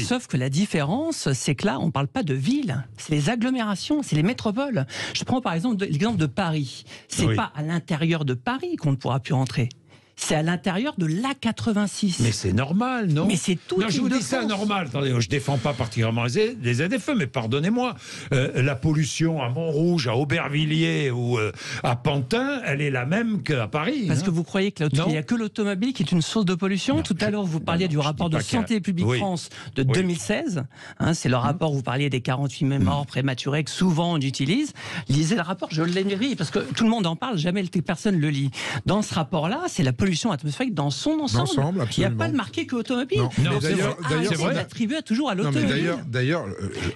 H: Sauf que la différence, c'est que là, on ne parle pas de villes, c'est les agglomérations, c'est les métropoles. Je prends par exemple l'exemple de Paris. C'est pas à l'intérieur de Paris qu'on ne pourra plus rentrer. C'est à l'intérieur de l'A86.
B: Mais c'est normal, non?
H: Mais c'est tout.
B: Non, je vous dis ça normal. Attendez, je défends pas particulièrement les ZFE, mais pardonnez-moi, la pollution à Montrouge, à Aubervilliers ou à Pantin, elle est la même qu'à Paris.
H: Parce que vous croyez qu'il n'y a que l'automobile qui est une source de pollution? Tout à l'heure, vous parliez du rapport de Santé publique France de 2016. C'est le rapport où vous parliez des 48 000 morts prématurés que souvent on utilise. Lisez le rapport, je l'ai lu, parce que tout le monde en parle, jamais personne ne le lit. Dans ce rapport-là, c'est la pollution atmosphérique dans son ensemble. Il n'y a pas de marqué que automobile.
G: Non, d'ailleurs,
H: c'est vrai. Attribué toujours à l'automobile.
G: D'ailleurs,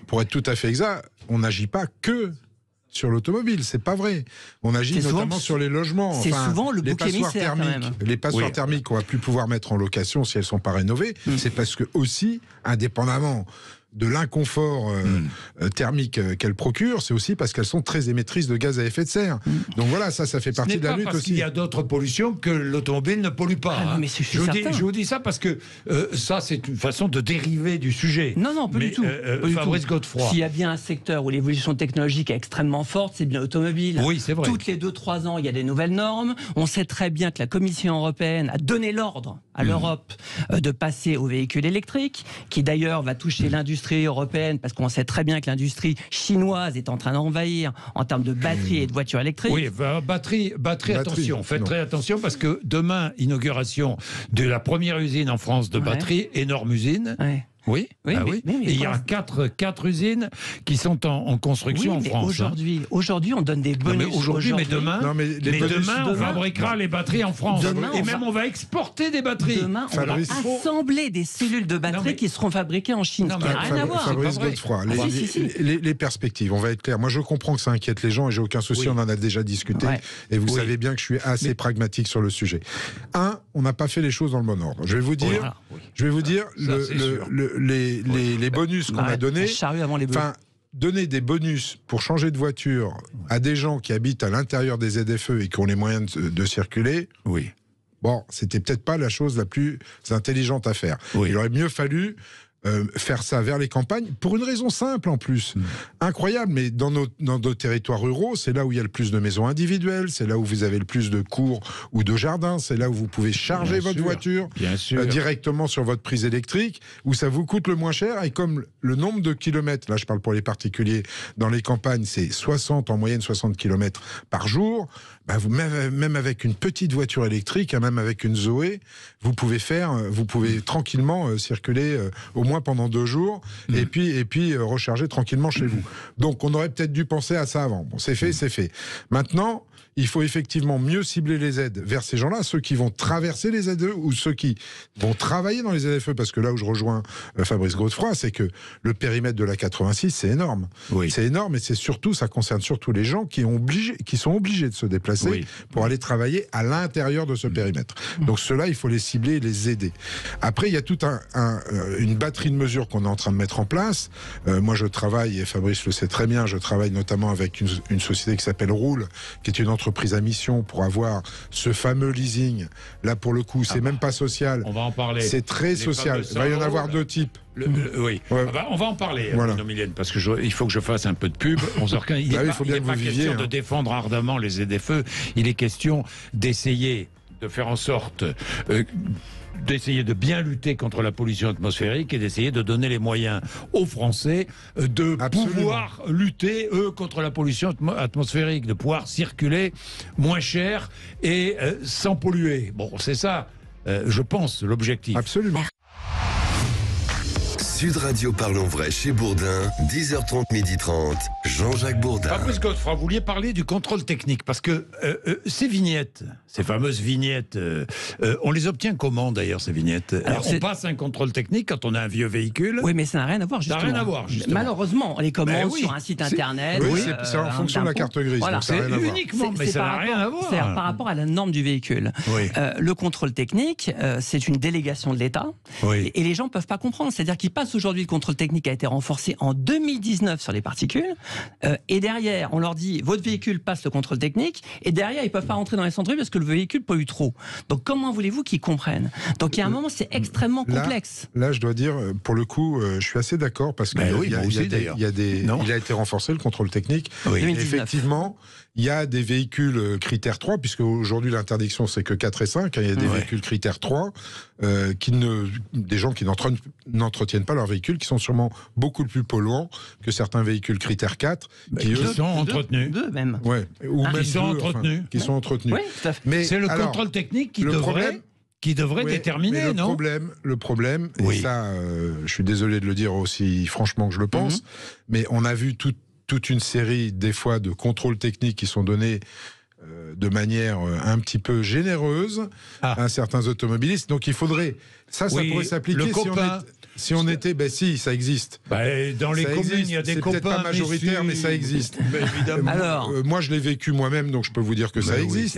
G: pour être tout à fait exact, on n'agit pas que sur l'automobile, c'est pas vrai. On agit notamment sur les logements.
H: C'est souvent le bouc émissaire quand même.
G: Les passoires thermiques qu'on va plus pouvoir mettre en location si elles sont pas rénovées, c'est parce que aussi, indépendamment de l'inconfort thermique qu'elles procurent, c'est aussi parce qu'elles sont très émettrices de gaz à effet de serre. Donc voilà, ça fait partie de la lutte aussi.
B: Parce qu'il y a d'autres pollutions que l'automobile ne pollue pas.
H: Mais
B: je vous dis ça parce que ça, c'est une façon de dériver du sujet.
H: Non, pas du tout.
B: Fabrice Godefroy.
H: S'il y a bien un secteur où l'évolution technologique est extrêmement forte, c'est bien l'automobile.
B: Oui, c'est vrai.
H: Toutes les 2-3 ans, il y a des nouvelles normes. On sait très bien que la Commission européenne a donné l'ordre à l'Europe de passer aux véhicules électriques, qui d'ailleurs va toucher l'industrie européenne, parce qu'on sait très bien que l'industrie chinoise est en train d'envahir en termes de batteries et de voitures électriques.
B: Oui, batterie, attention, faites très attention, parce que demain, inauguration de la première usine en France de batterie, énorme usine. Oui, mais il y a 4 usines qui sont en construction en France.
H: Aujourd'hui, on donne des bonus.
B: Mais demain, on fabriquera les batteries en France. Et même on va exporter des batteries.
H: Demain, on va assembler des cellules de batteries qui seront fabriquées en Chine. Ça n'a rien à voir.
G: Fabrice Godefroy, les perspectives, on va être clair. Moi, je comprends que ça inquiète les gens et j'ai aucun souci, on en a déjà discuté. Et vous savez bien que je suis assez pragmatique sur le sujet. On n'a pas fait les choses dans le bon ordre. Je vais vous dire, les bonus qu'on a donnés, donner des bonus pour changer de voiture à des gens qui habitent à l'intérieur des ZFE et qui ont les moyens de circuler, c'était peut-être pas la chose la plus intelligente à faire. Il aurait mieux fallu faire ça vers les campagnes, pour une raison simple en plus. Incroyable, mais dans nos territoires ruraux, c'est là où il y a le plus de maisons individuelles, c'est là où vous avez le plus de cours ou de jardins, c'est là où vous pouvez charger votre voiture directement sur votre prise électrique, où ça vous coûte le moins cher, et comme le nombre de kilomètres, là je parle pour les particuliers, dans les campagnes, c'est en moyenne 60 kilomètres par jour, même avec une petite voiture électrique, même avec une Zoé, vous pouvez tranquillement circuler au moins pendant 2 jours, et puis recharger tranquillement chez vous. Donc on aurait peut-être dû penser à ça avant. Bon, c'est fait, c'est fait. Maintenant, il faut effectivement mieux cibler les aides vers ces gens-là, ceux qui vont traverser les ZFE ou ceux qui vont travailler dans les ZFE, parce que là où je rejoins Fabrice Godefroy, c'est que le périmètre de la 86, c'est énorme. C'est énorme, et ça concerne surtout les gens qui sont obligés de se déplacer pour aller travailler à l'intérieur de ce périmètre. Donc ceux-là, il faut les cibler et les aider. Après, il y a toute une batterie de mesures qu'on est en train de mettre en place. Moi, je travaille, et Fabrice le sait très bien, je travaille notamment avec une société qui s'appelle Roule, qui est une entreprise à mission pour avoir ce fameux leasing. Là, pour le coup, c'est même pas social.
B: On va en parler.
G: C'est très social. Il va y en avoir 2 types.
B: On va en parler, Milienne, parce qu'il faut que je fasse un peu de pub. 11h15, il n'est pas question de défendre ardemment les ZFE. Il est question d'essayer de faire en sorte d'essayer de bien lutter contre la pollution atmosphérique et d'essayer de donner les moyens aux Français de pouvoir lutter, contre la pollution atmosphérique, de pouvoir circuler moins cher et sans polluer. Bon, c'est ça, je pense, l'objectif.
G: Absolument.
A: Sud Radio Parlons Vrai chez Bourdin, 10h30, 12h30, Jean-Jacques Bourdin.
B: Fabrice Godefroy, vous vouliez parler du contrôle technique, parce que ces vignettes, ces fameuses vignettes, on les obtient comment d'ailleurs, ces vignettes? Alors, on passe un contrôle technique quand on a un vieux véhicule?
H: Oui, mais ça n'a rien à voir, justement.
B: Ça n'a rien à voir, justement.
H: Malheureusement, on les commande sur un site internet.
G: Oui, c'est en fonction de la carte grise.
H: Voilà.
G: C'est
B: uniquement, mais ça n'a rien à voir.
H: C'est par rapport à la norme du véhicule.
B: Oui.
H: Le contrôle technique, c'est une délégation de l'État.
B: Oui.
H: Et les gens ne peuvent pas comprendre. C'est-à-dire qu'ils passent aujourd'hui, le contrôle technique a été renforcé en 2019 sur les particules. Et derrière, on leur dit, votre véhicule passe le contrôle technique. Et derrière, ils ne peuvent pas rentrer dans les centres-villes parce que le véhicule pollue trop. Donc comment voulez-vous qu'ils comprennent? Donc il y a un moment, c'est extrêmement complexe.
G: Là, je dois dire, pour le coup, je suis assez d'accord parce qu'il il a été renforcé, le contrôle technique.
B: Oui.
G: Et effectivement, il y a des véhicules critères 3, puisque aujourd'hui l'interdiction c'est que 4 et 5, il y a des véhicules critères 3, des gens qui n'entretiennent pas leur véhicule, qui sont sûrement beaucoup plus polluants que certains véhicules critères 4,
B: qui sont entretenus.
H: Deux même.
G: Ouais, ou même
B: qui sont entretenus.
G: Qui sont entretenus.
H: Oui, tout à fait.
G: Mais
B: c'est le contrôle technique qui devrait déterminer,
G: mais
B: non?
G: Le problème, et ça, je suis désolé de le dire aussi franchement que je le pense, mais on a vu toute une série, des fois, de contrôles techniques qui sont donnés de manière un petit peu généreuse à certains automobilistes. Donc il faudrait... Ça pourrait s'appliquer si on était... si, ça existe.
B: Dans les communes, il y a des copains...
G: C'est peut-être pas majoritaire, mais ça existe.
B: Évidemment.
H: Alors,
G: moi, je l'ai vécu moi-même, donc je peux vous dire que ça existe.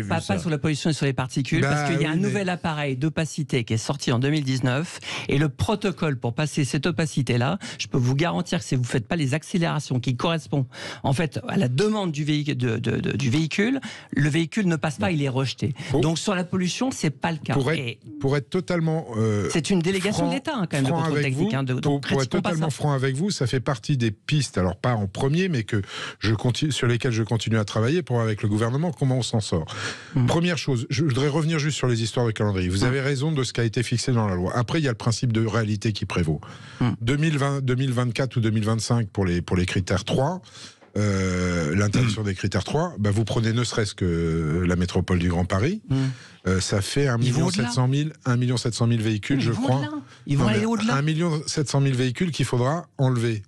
H: Pas sur la pollution et sur les particules, parce qu'il y a un nouvel appareil d'opacité qui est sorti en 2019, et le protocole pour passer cette opacité-là, je peux vous garantir que si vous ne faites pas les accélérations qui correspondent en fait à la demande du véhicule, le véhicule ne passe pas, il est rejeté. Donc sur la pollution, c'est pas le cas.
G: Pour être totalement...
H: c'est une délégation de l'État, quand même, de contrôle technique.
G: Pour être totalement franc avec vous, ça fait partie des pistes, alors pas en premier, mais sur lesquelles je continue à travailler pour voir avec le gouvernement comment on s'en sort. Première chose, je voudrais revenir juste sur les histoires de calendrier. Vous avez raison de ce qui a été fixé dans la loi. Après, il y a le principe de réalité qui prévaut. 2024 ou 2025 pour les critères 3, l'interdiction des critères 3, vous prenez ne serait-ce que la métropole du Grand Paris, ça fait 1 700 000 véhicules, je crois.
H: Ils vont aller au-delà.
G: 1 700 000 véhicules qu'il faudra enlever.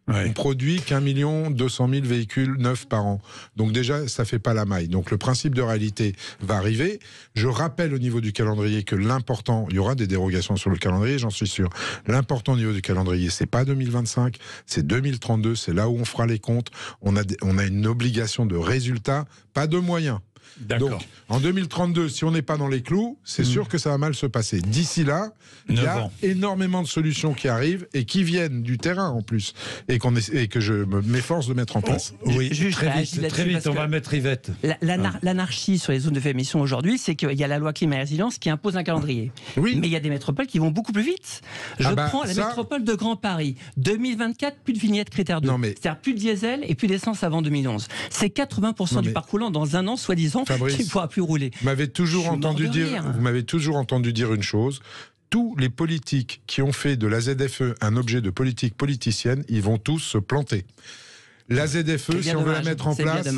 G: On produit qu'1 200 000 véhicules neufs par an. Donc déjà, ça fait pas la maille. Donc le principe de réalité va arriver. Je rappelle au niveau du calendrier que l'important, il y aura des dérogations sur le calendrier, j'en suis sûr. L'important au niveau du calendrier, c'est pas 2025, c'est 2032, c'est là où on fera les comptes. On a une obligation de résultat, pas de moyens. Donc, en 2032, si on n'est pas dans les clous, c'est sûr que ça va mal se passer. D'ici là, il y a énormément de solutions qui arrivent et qui viennent du terrain en plus, et que je m'efforce de mettre en place.
B: Très vite, on va mettre Yvette.
H: L'anarchie sur les zones de faible émission aujourd'hui, c'est qu'il y a la loi climat et résilience qui impose un calendrier. Mais il y a des métropoles qui vont beaucoup plus vite. Je prends la métropole de Grand Paris. 2024, plus de vignettes critères 2. C'est-à-dire plus de diesel et plus d'essence avant 2011. C'est 80% du parc roulant dans un an, soi-disant, qui ne pourra plus rouler.
G: Vous m'avez toujours entendu dire une chose. Tous les politiques qui ont fait de la ZFE un objet de politique politicienne, ils vont tous se planter. La ZFE, si on veut la mettre en place, de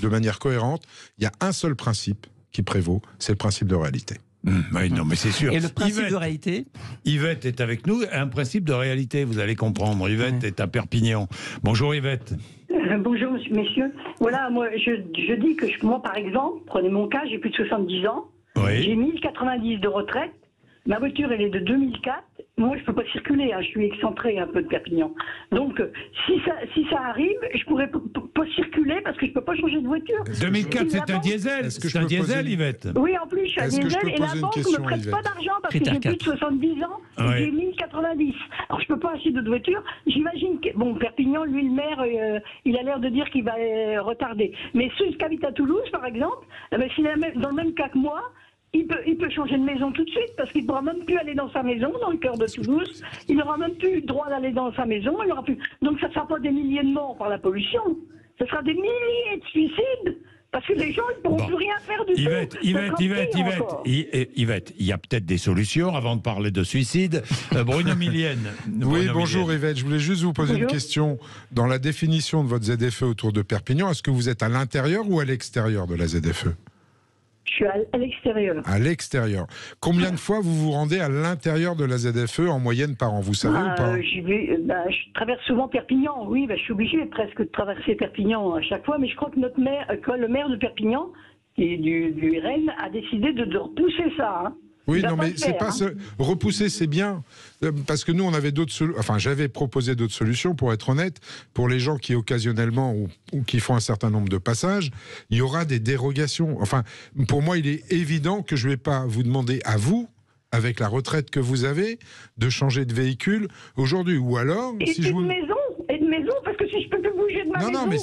G: manière cohérente, il y a un seul principe qui prévaut, c'est le principe de réalité.
B: Non, mais c'est sûr.
H: Et le principe de réalité,
B: Yvette est avec nous. Un principe de réalité, vous allez comprendre. Yvette est à Perpignan. Bonjour Yvette.
J: Bonjour messieurs. Voilà, moi je dis que moi par exemple, prenez mon cas, j'ai plus de 70 ans. J'ai 1090 de retraite. Ma voiture, elle est de 2004. Moi, je peux pas circuler. Je suis excentré un peu de Perpignan. Donc, si ça arrive, je pourrais pas circuler parce que je peux pas changer de voiture.
B: 2004, c'est un diesel. C'est un diesel, Yvette.
J: Oui, en plus, je suis un diesel et la banque me prête pas d'argent parce que j'ai plus de 70 ans et j'ai 1090. Alors, je peux pas acheter d'autres voitures. J'imagine que, Perpignan, lui, le maire, il a l'air de dire qu'il va retarder. Mais ceux qui habitent à Toulouse, par exemple, s'il est dans le même cas que moi, il peut changer de maison tout de suite parce qu'il ne pourra même plus aller dans sa maison, dans le cœur de Toulouse. Il n'aura même plus le droit d'aller dans sa maison. Il aura plus... Donc ça ne sera pas des milliers de morts par la pollution. Ce sera des milliers de suicides parce que les gens ne pourront plus rien faire du tout.
B: Yvette, il y a peut-être des solutions avant de parler de suicide. Bruno Milienne.
G: Bonjour Yvette. Je voulais juste vous poser une question. Dans la définition de votre ZFE autour de Perpignan, est-ce que vous êtes à l'intérieur ou à l'extérieur de la ZFE ?
J: Je suis à l'extérieur.
G: À l'extérieur. Combien de fois vous vous rendez à l'intérieur de la ZFE en moyenne par an, vous savez ou pas?
J: Je traverse souvent Perpignan, oui, je suis obligé presque de traverser Perpignan à chaque fois, mais je crois que le maire de Perpignan, et du RN, a décidé de repousser ça. Hein.
G: Oui, non, mais c'est pas repousser, c'est bien, parce que nous, on avait d'autres solutions. Enfin, j'avais proposé d'autres solutions, pour être honnête, pour les gens qui occasionnellement ou qui font un certain nombre de passages, il y aura des dérogations. Enfin, pour moi, il est évident que je ne vais pas vous demander à vous, avec la retraite que vous avez, de changer de véhicule aujourd'hui, ou alors
J: et de maison, parce que si je peux plus bouger de ma maison.
G: Non, mais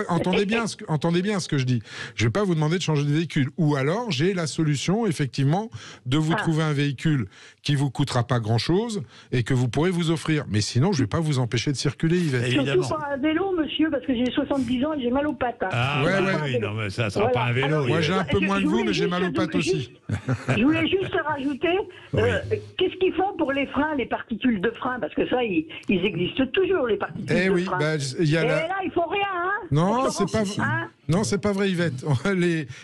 G: entendez bien ce que je dis. Je ne vais pas vous demander de changer de véhicule. Ou alors, j'ai la solution, effectivement, de vous trouver un véhicule qui ne vous coûtera pas grand-chose et que vous pourrez vous offrir. Mais sinon, je ne vais pas vous empêcher de circuler, Yvette.
J: Surtout pas un vélo, monsieur, parce que j'ai 70 ans et j'ai mal aux pattes. Hein.
B: Ah, oui, non, mais ça ne sera pas un vélo.
G: Alors, moi, j'ai un peu moins que vous, mais j'ai mal aux pattes aussi.
J: Je voulais juste rajouter, qu'est-ce qu'ils font pour les freins, les particules de frein? Parce que ça, ils existent toujours, les particules de frein. Là, ils font rien, hein?
G: Non, c'est pas vrai. Non, c'est pas vrai, Yvette.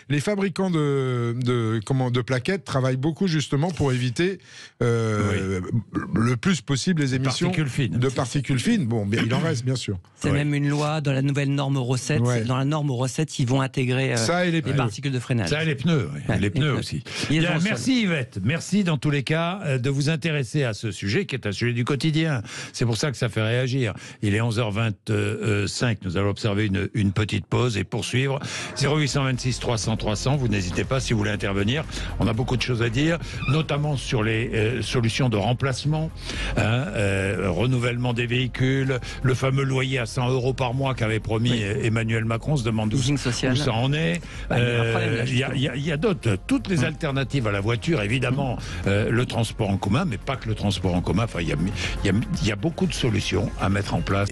G: Les fabricants de plaquettes travaillent beaucoup justement pour éviter le plus possible les émissions de particules fines. Bon, il en reste, bien sûr.
H: C'est même une loi dans la nouvelle norme Euro 7. Dans la norme Euro 7, ils vont intégrer
G: ça et les
H: particules de freinage.
B: Ça et les pneus, les pneus aussi. Bien, merci Yvette. Merci dans tous les cas de vous intéresser à ce sujet qui est un sujet du quotidien. C'est pour ça que ça fait réagir. Il est 11h25. Nous allons observer une petite pause et poursuivre. 0826 300 300. Vous n'hésitez pas si vous voulez intervenir. On a beaucoup de choses à dire, notamment sur les solutions de remplacement, renouvellement des véhicules, le fameux loyer à 100 € par mois qu'avait promis Emmanuel Macron. On se demande où ça en est. Il y a d'autres, toutes les alternatives à la voiture, évidemment, le transport en commun, mais pas que le transport en commun. Enfin, il y a beaucoup de solutions à mettre en place.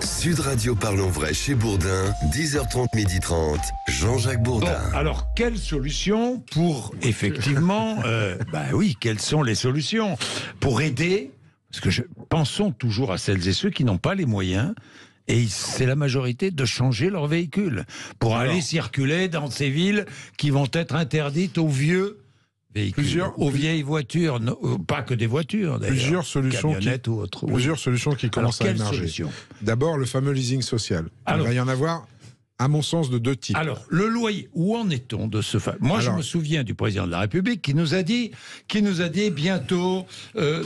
A: Sud Radio Parlons Vrai chez Bourdin, 10h30, 12h30, Jean-Jacques Bourdin.
B: Bon, alors, quelles solutions pour, effectivement, quelles sont les solutions pour aider, parce que pensons toujours à celles et ceux qui n'ont pas les moyens, et c'est la majorité, de changer leur véhicule pour aller circuler dans ces villes qui vont être interdites aux vieux véhicules, aux vieilles voitures, pas que des voitures d'ailleurs.
G: Plusieurs solutions qui commencent à émerger. D'abord, le fameux leasing social. Il va y en avoir, à mon sens, de deux types.
B: Alors, le loyer, où en est-on de ce fameux... Moi, je me souviens du président de la République qui nous a dit bientôt,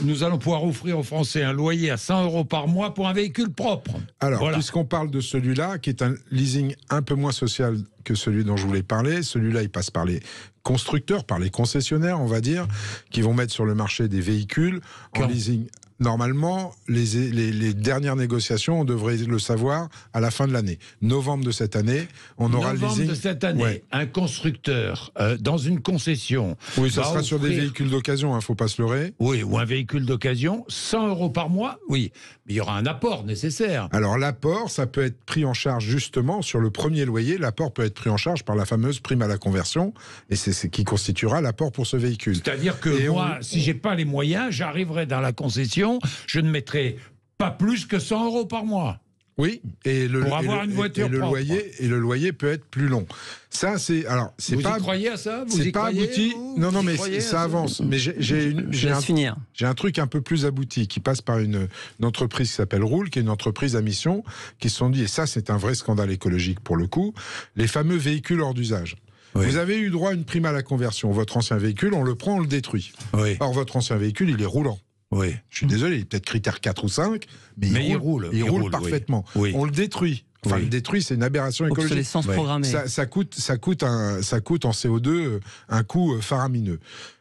B: nous allons pouvoir offrir aux Français un loyer à 100 € par mois pour un véhicule propre.
G: Alors, puisqu'on parle de celui-là, qui est un leasing un peu moins social que celui dont je voulais parler, celui-là, il passe par les constructeurs, par les concessionnaires, on va dire, qui vont mettre sur le marché des véhicules en leasing. Normalement, les dernières négociations, on devrait le savoir à la fin de l'année. Novembre de cette année, on aura le leasing.
B: Novembre de cette année, un constructeur dans une concession.
G: Oui, ça sera sur des véhicules d'occasion, il ne faut pas se leurrer.
B: Oui, ou un véhicule d'occasion, 100 € par mois, oui. Mais il y aura un apport nécessaire.
G: Alors l'apport, ça peut être pris en charge justement sur le premier loyer. L'apport peut être pris en charge par la fameuse prime à la conversion, et c'est ce qui constituera l'apport pour ce véhicule.
B: C'est-à-dire que moi, si j'ai pas les moyens, j'arriverai dans la concession, je ne mettrai pas plus que 100 € par mois.
G: Oui,
B: pour avoir une voiture propre.
G: Le loyer peut être plus long. Ça, c'est
B: vous y croyez à ça?
G: C'est pas abouti. Non, mais ça avance. Mais j'ai un truc un peu plus abouti qui passe par une entreprise qui s'appelle Roule, qui est une entreprise à mission, qui se sont dit, et ça, c'est un vrai scandale écologique pour le coup, les fameux véhicules hors d'usage. Oui. Vous avez eu droit à une prime à la conversion. Votre ancien véhicule, on le prend, on le détruit. Oui. Or, votre ancien véhicule, il est roulant.
B: Oui.
G: Je suis désolé, il est peut-être critère 4 ou 5, mais il roule parfaitement. Oui. On le détruit. Enfin, le détruit, c'est une aberration écologique.
H: Obsolescence programmée.
G: Ça coûte en CO2 un coût faramineux.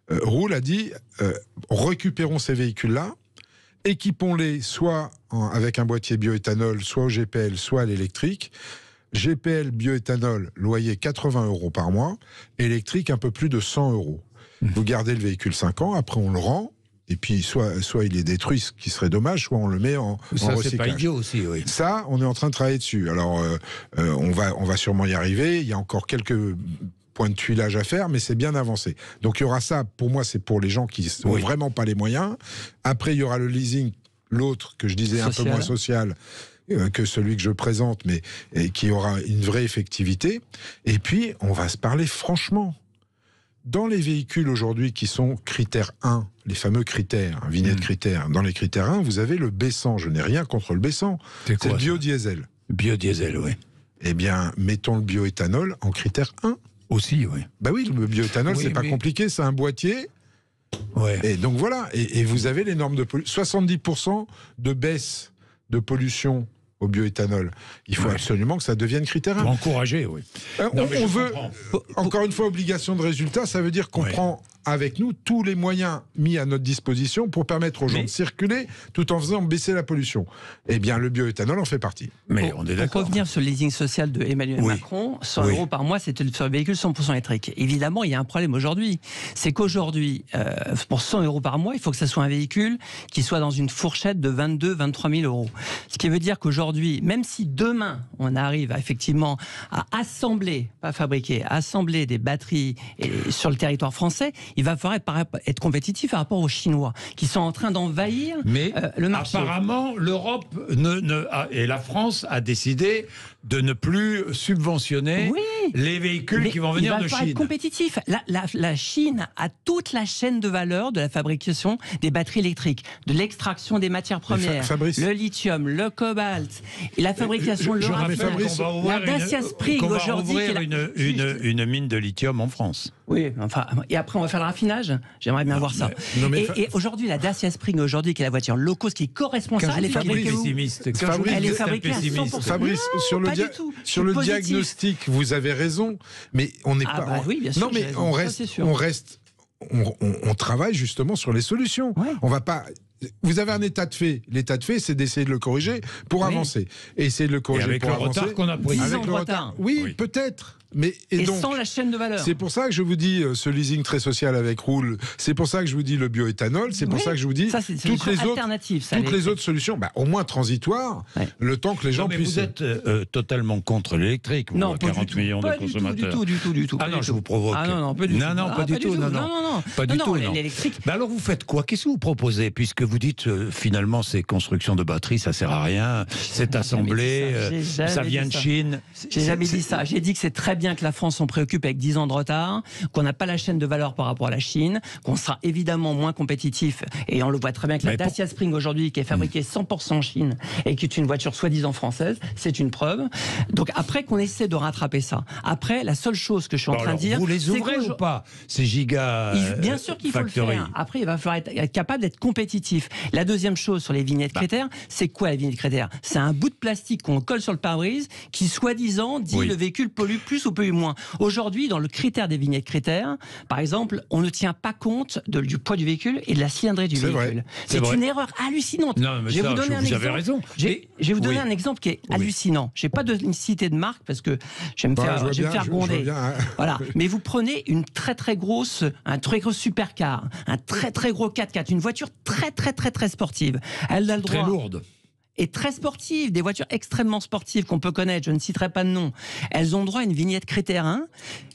G: Roule a dit, récupérons ces véhicules-là, équipons-les soit avec un boîtier bioéthanol, soit au GPL, soit à l'électrique. GPL, bioéthanol, loyer 80 € par mois, électrique un peu plus de 100 €. Vous gardez le véhicule 5 ans, après on le rend, et puis soit il est détruit, ce qui serait dommage, soit on le met en recyclage.
B: Ça, c'est pas idiot aussi, oui.
G: Ça, on est en train de travailler dessus. Alors, on va sûrement y arriver. Il y a encore quelques points de tuilage à faire, mais c'est bien avancé. Donc, il y aura ça, pour moi, c'est pour les gens qui n'ont vraiment pas les moyens. Après, il y aura le leasing, l'autre que je disais un peu moins social, que celui que je présente, mais qui aura une vraie effectivité. Et puis, on va se parler franchement. Dans les véhicules aujourd'hui qui sont critères 1, les fameux critères, vignette critères, dans les critères 1, vous avez le B100. Je n'ai rien contre le B100. C'est le biodiesel.
B: Biodiesel, oui.
G: Eh bien, mettons le bioéthanol en critère 1.
B: Aussi, oui.
G: Bah oui, le bioéthanol, c'est pas compliqué, c'est un boîtier.
B: Ouais.
G: Et donc voilà, et vous avez les normes de pollution. 70% de baisse de pollution au bioéthanol. Il faut absolument que ça devienne critère 1.
B: Faut encourager, oui.
G: On veut, encore une fois, obligation de résultat, ça veut dire qu'on prend avec nous tous les moyens mis à notre disposition pour permettre aux gens de circuler tout en faisant baisser la pollution. Eh bien, le bioéthanol en fait partie.
B: Mais on est d'accord.
H: Pour revenir sur le leasing social de Emmanuel Macron, 100 euros par mois, c'était sur le véhicule 100% électrique. Évidemment, il y a un problème aujourd'hui. C'est qu'aujourd'hui, pour 100 euros par mois, il faut que ce soit un véhicule qui soit dans une fourchette de 22 000 23 000 euros. Ce qui veut dire qu'aujourd'hui, même si demain, on arrive effectivement à assembler, pas fabriquer, à assembler des batteries sur le territoire français, il va falloir être compétitif par rapport aux Chinois, qui sont en train d'envahir le marché.
B: Apparemment, l'Europe et la France a décidé de ne plus subventionner les véhicules qui vont venir de Chine. Il va falloir
H: être compétitif. La Chine a toute la chaîne de valeur de la fabrication des batteries électriques, de l'extraction des matières premières, le lithium, le cobalt, et la fabrication de la Dacia Spring aujourd'hui.
B: On va ouvrir une mine de lithium en France.
H: Oui, enfin, et après on va faire le raffinage. J'aimerais bien voir ça. Et aujourd'hui, la Dacia Spring, aujourd'hui, qui est la voiture low cost, qui est co-responsable, elle est fabriquée où ? Elle est fabriquée à 100%.
G: Fabrice, sur le diagnostic, vous avez raison, mais on n'est pas.
H: Oui, bien sûr.
G: Non, mais on travaille justement sur les solutions. On va pas. Vous avez un état de fait. L'état de fait, c'est d'essayer de le corriger pour avancer. Et essayer de le corriger pour avancer.
B: Avec le retard qu'on a pris.
H: 10 ans de retard.
G: Oui, peut-être.
H: Et
G: donc,
H: sans la chaîne de valeur.
G: C'est pour ça que je vous dis ce leasing très social avec Roule. C'est pour ça que je vous dis le bioéthanol. C'est pour ça que je vous dis toutes les autres solutions, au moins transitoires, le temps que les gens puissent.
B: Vous êtes totalement contre l'électrique.
H: Non,
B: 40 millions de consommateurs.
H: Du tout.
B: Ah non, je vous provoque.
H: Ah non, pas du tout.
B: Non, pas du tout. Pas du tout.
H: L'électrique.
B: Alors vous faites quoi? Qu'est-ce que vous proposez? Puisque vous dites finalement ces constructions de batteries, ça sert à rien. C'est assemblé, ça vient de Chine.
H: J'ai jamais dit ça. J'ai dit que c'est très bien que la France s'en préoccupe avec 10 ans de retard, qu'on n'a pas la chaîne de valeur par rapport à la Chine, qu'on sera évidemment moins compétitif, et on le voit très bien que la Dacia Spring aujourd'hui, qui est fabriquée 100% en Chine et qui est une voiture soi-disant française, c'est une preuve. Donc après qu'on essaie de rattraper ça. Après, la seule chose que je suis en train de dire,
B: vous les ouvrez ou pas, ces giga
H: bien sûr qu'il faut le faire. Après, il va falloir être capable d'être compétitif. La deuxième chose sur les vignettes critères, c'est quoi la vignette critère? C'est un bout de plastique qu'on colle sur le pare-brise qui soi-disant dit le véhicule pollue plus ou pollue moins. Aujourd'hui, dans le critère des vignettes critères, par exemple, on ne tient pas compte du poids du véhicule et de la cylindrée du véhicule. C'est une erreur hallucinante.
B: Non, mais vous avez raison.
H: Je vais vous donner un exemple qui est hallucinant. Je n'ai pas de cité de marque parce que je vais me faire gronder. Voilà. Mais vous prenez un très gros supercar, un très gros 4x4, une voiture très sportive. Elle a le droit.
B: Très lourde.
H: Et très sportives, des voitures extrêmement sportives qu'on peut connaître, je ne citerai pas de nom. Elles ont droit à une vignette critère 1.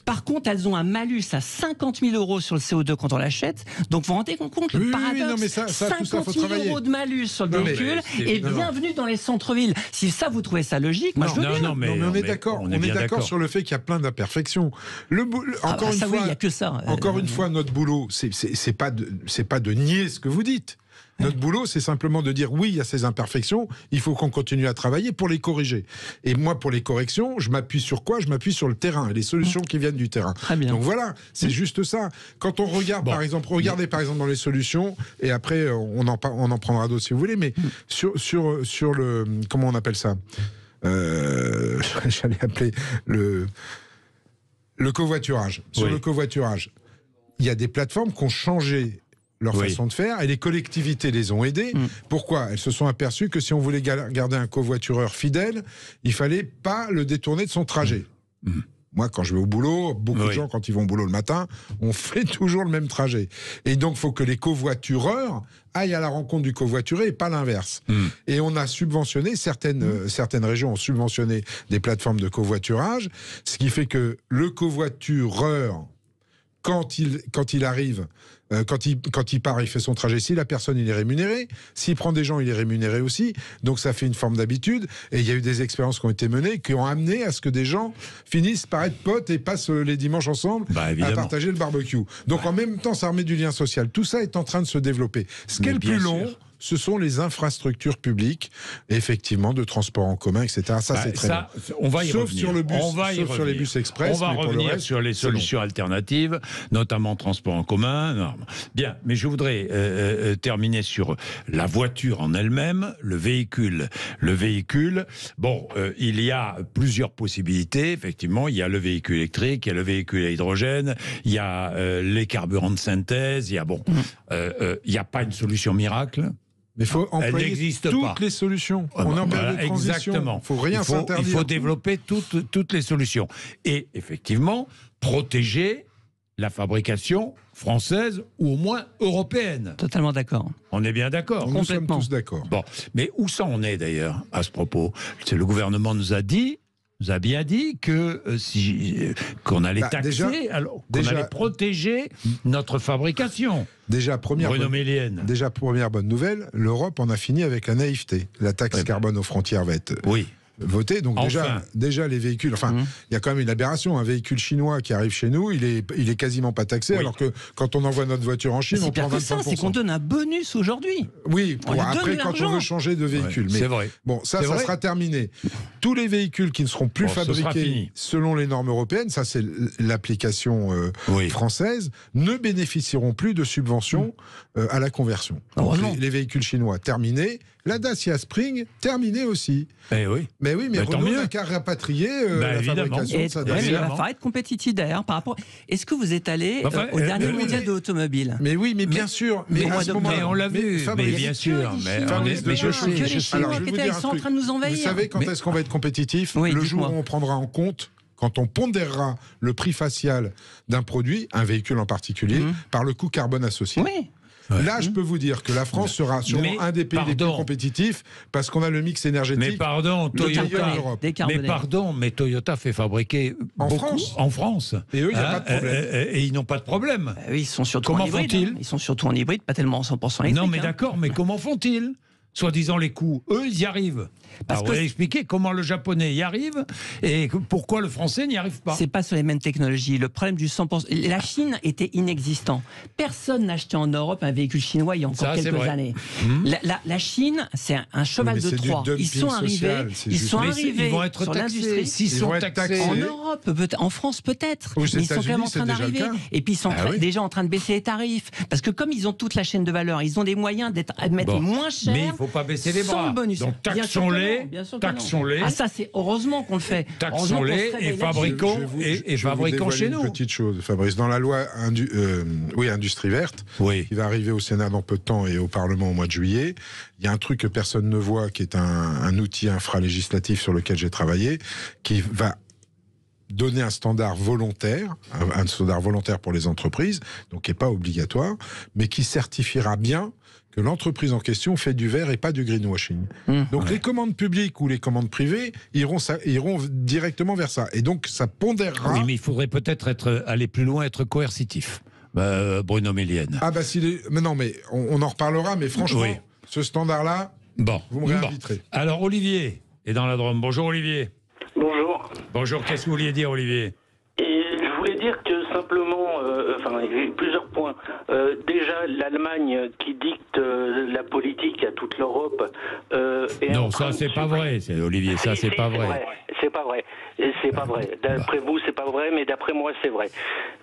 H: Par contre, elles ont un malus à 50 000 euros sur le CO2 quand on l'achète. Donc, vous vous rendez compte le paradoxe, 50 000 euros de malus sur le véhicule et bienvenue dans les centres-villes. Si ça, vous trouvez ça logique, moi je veux bien.
G: Mais on est d'accord. On est d'accord sur le fait qu'il y a plein d'imperfections. Encore une fois, notre boulot, c'est pas de nier ce que vous dites. Notre boulot, c'est simplement de dire oui, il y a ces imperfections, il faut qu'on continue à travailler pour les corriger. Et moi, pour les corrections, je m'appuie sur quoi? Je m'appuie sur le terrain et les solutions qui viennent du terrain.
H: Très bien.
G: Donc voilà, c'est juste ça. Quand on regarde, par exemple, regardez par exemple dans les solutions, et après on en prendra d'autres si vous voulez, mais sur le, comment on appelle ça, j'allais appeler le covoiturage. Sur le covoiturage, il y a des plateformes qui ont changé leur façon de faire, et les collectivités les ont aidés. Pourquoi? Elles se sont aperçues que si on voulait garder un covoitureur fidèle, il fallait pas le détourner de son trajet. Moi, quand je vais au boulot, beaucoup de gens, quand ils vont au boulot le matin, on fait toujours le même trajet. Et donc, il faut que les covoitureurs aillent à la rencontre du covoituré et pas l'inverse. Et on a subventionné, certaines régions ont subventionné des plateformes de covoiturage, ce qui fait que le covoitureur quand il arrive, quand il part, il fait son trajet. Si la personne, il est rémunéré. S'il prend des gens, il est rémunéré aussi. Donc ça fait une forme d'habitude. Et il y a eu des expériences qui ont été menées, qui ont amené à ce que des gens finissent par être potes et passent les dimanches ensemble à partager le barbecue. Donc en même temps, ça remet du lien social. Tout ça est en train de se développer. Ce qui est le plus long, ce sont les infrastructures publiques, effectivement, de transport en commun, etc. Ça, c'est très bien.
B: On va y
G: sauf
B: revenir.
G: sur le bus,
B: sauf
G: sur les bus express.
B: On va revenir sur les solutions alternatives, notamment transport en commun. Non. Bien, mais je voudrais terminer sur la voiture en elle-même, le véhicule. Bon, il y a plusieurs possibilités, effectivement. Il y a le véhicule électrique, il y a le véhicule à hydrogène, il y a les carburants de synthèse, il y a il n'y a pas une solution miracle.
G: Mais il faut employer toutes les solutions. On est en période de transition.
B: Exactement.
G: Il
B: faut développer toutes les solutions. Et effectivement, protéger la fabrication française ou au moins européenne.
H: Totalement d'accord.
B: On est bien d'accord.
G: Nous sommes tous d'accord.
B: Bon, mais où ça en est d'ailleurs à ce propos? Le gouvernement nous a bien dit que qu'on allait taxer, qu'on allait protéger notre fabrication.
G: Déjà, première bonne nouvelle, l'Europe en a fini avec la naïveté. La taxe carbone aux frontières va être votée. Donc déjà les véhicules, il y a quand même une aberration. Un véhicule chinois qui arrive chez nous, il est quasiment pas taxé, alors que quand on envoie notre voiture en Chine, on prend 25%.
H: C'est qu'on donne un bonus aujourd'hui.
G: Oui, après quand on veut changer de véhicule. Mais
B: c'est vrai.
G: Bon, ça sera terminé. Tous les véhicules qui ne seront plus fabriqués selon les normes européennes, ça c'est l'application française, ne bénéficieront plus de subventions à la conversion. Donc, les véhicules chinois, terminés. La Dacia Spring, terminée aussi.
B: Mais
G: Renault n'a qu'à rapatrier la fabrication de sa Dacia.
H: Il va falloir être compétitif d'ailleurs par rapport. Est-ce que vous êtes allé au dernier mondial de l'automobile?
G: Mais oui, mais bien sûr.
B: Mais on l'a vu. Mais bien sûr.
H: Mais je sais. Alors, je vais vous dire un truc. Vous
G: savez quand est-ce qu'on va être compétitif? Le jour où on prendra en compte, quand on pondérera le prix facial d'un produit, un véhicule en particulier, par le coût carbone associé.
H: Oui.
G: Là, je peux vous dire que la France sera sûrement un des pays les plus compétitifs parce qu'on a le mix énergétique.
B: Mais Toyota fait fabriquer en France.
G: Et eux, il n'y a pas de problème.
B: Et ils n'ont pas de problème.
H: Ils sont surtout en hybride. Ils sont surtout en hybride, pas tellement en 100% électrique.
B: Non, mais d'accord, mais comment font-ils? Soi-disant les coûts, eux, ils y arrivent. Vous allez expliquer comment le japonais y arrive et pourquoi le français n'y arrive pas.
H: C'est pas sur les mêmes technologies. Le problème du 100%. La Chine était inexistant. Personne n'achetait en Europe un véhicule chinois il y a encore quelques années. La Chine, c'est un cheval de Troie. Ils sont arrivés. Ils vont être sur l'industrie.
B: S'ils sont taxés
H: en Europe, en France peut-être. Mais ils sont quand même en train d'arriver. Et puis ils sont déjà en train de baisser les tarifs. Parce que comme ils ont toute la chaîne de valeur, ils ont des moyens de mettre moins cher.
B: Mais il ne faut pas baisser les bras. Donc taxons-les.
H: Ah, ça, c'est heureusement qu'on le fait.
B: Taxons-les et fabriquons chez nous.
G: Une petite chose, Fabrice. Dans la loi Industrie verte, qui va arriver au Sénat dans peu de temps et au Parlement au mois de juillet, il y a un truc que personne ne voit, qui est un outil infralégislatif sur lequel j'ai travaillé, qui va donner un standard volontaire pour les entreprises, donc qui n'est pas obligatoire, mais qui certifiera bien que l'entreprise en question fait du vert et pas du greenwashing. Donc les commandes publiques ou les commandes privées iront directement vers ça. Et donc ça pondérera...
B: Oui, mais il faudrait peut-être aller plus loin, être coercitif. Bruno Mélienne.
G: Ah bah mais on en reparlera, mais franchement, ce standard-là, vous me réinviterez.
B: Alors Olivier est dans la Drôme. Bonjour Olivier. Bonjour, qu'est-ce que vous vouliez dire Olivier?
K: Je voulais dire que simplement, il y a plusieurs points. Déjà, l'Allemagne qui dicte la politique à toute l'Europe.
B: Non, ça c'est pas vrai, Olivier, ça c'est pas vrai.
K: C'est pas vrai. C'est pas vrai. D'après vous, c'est pas vrai, mais d'après moi, c'est vrai.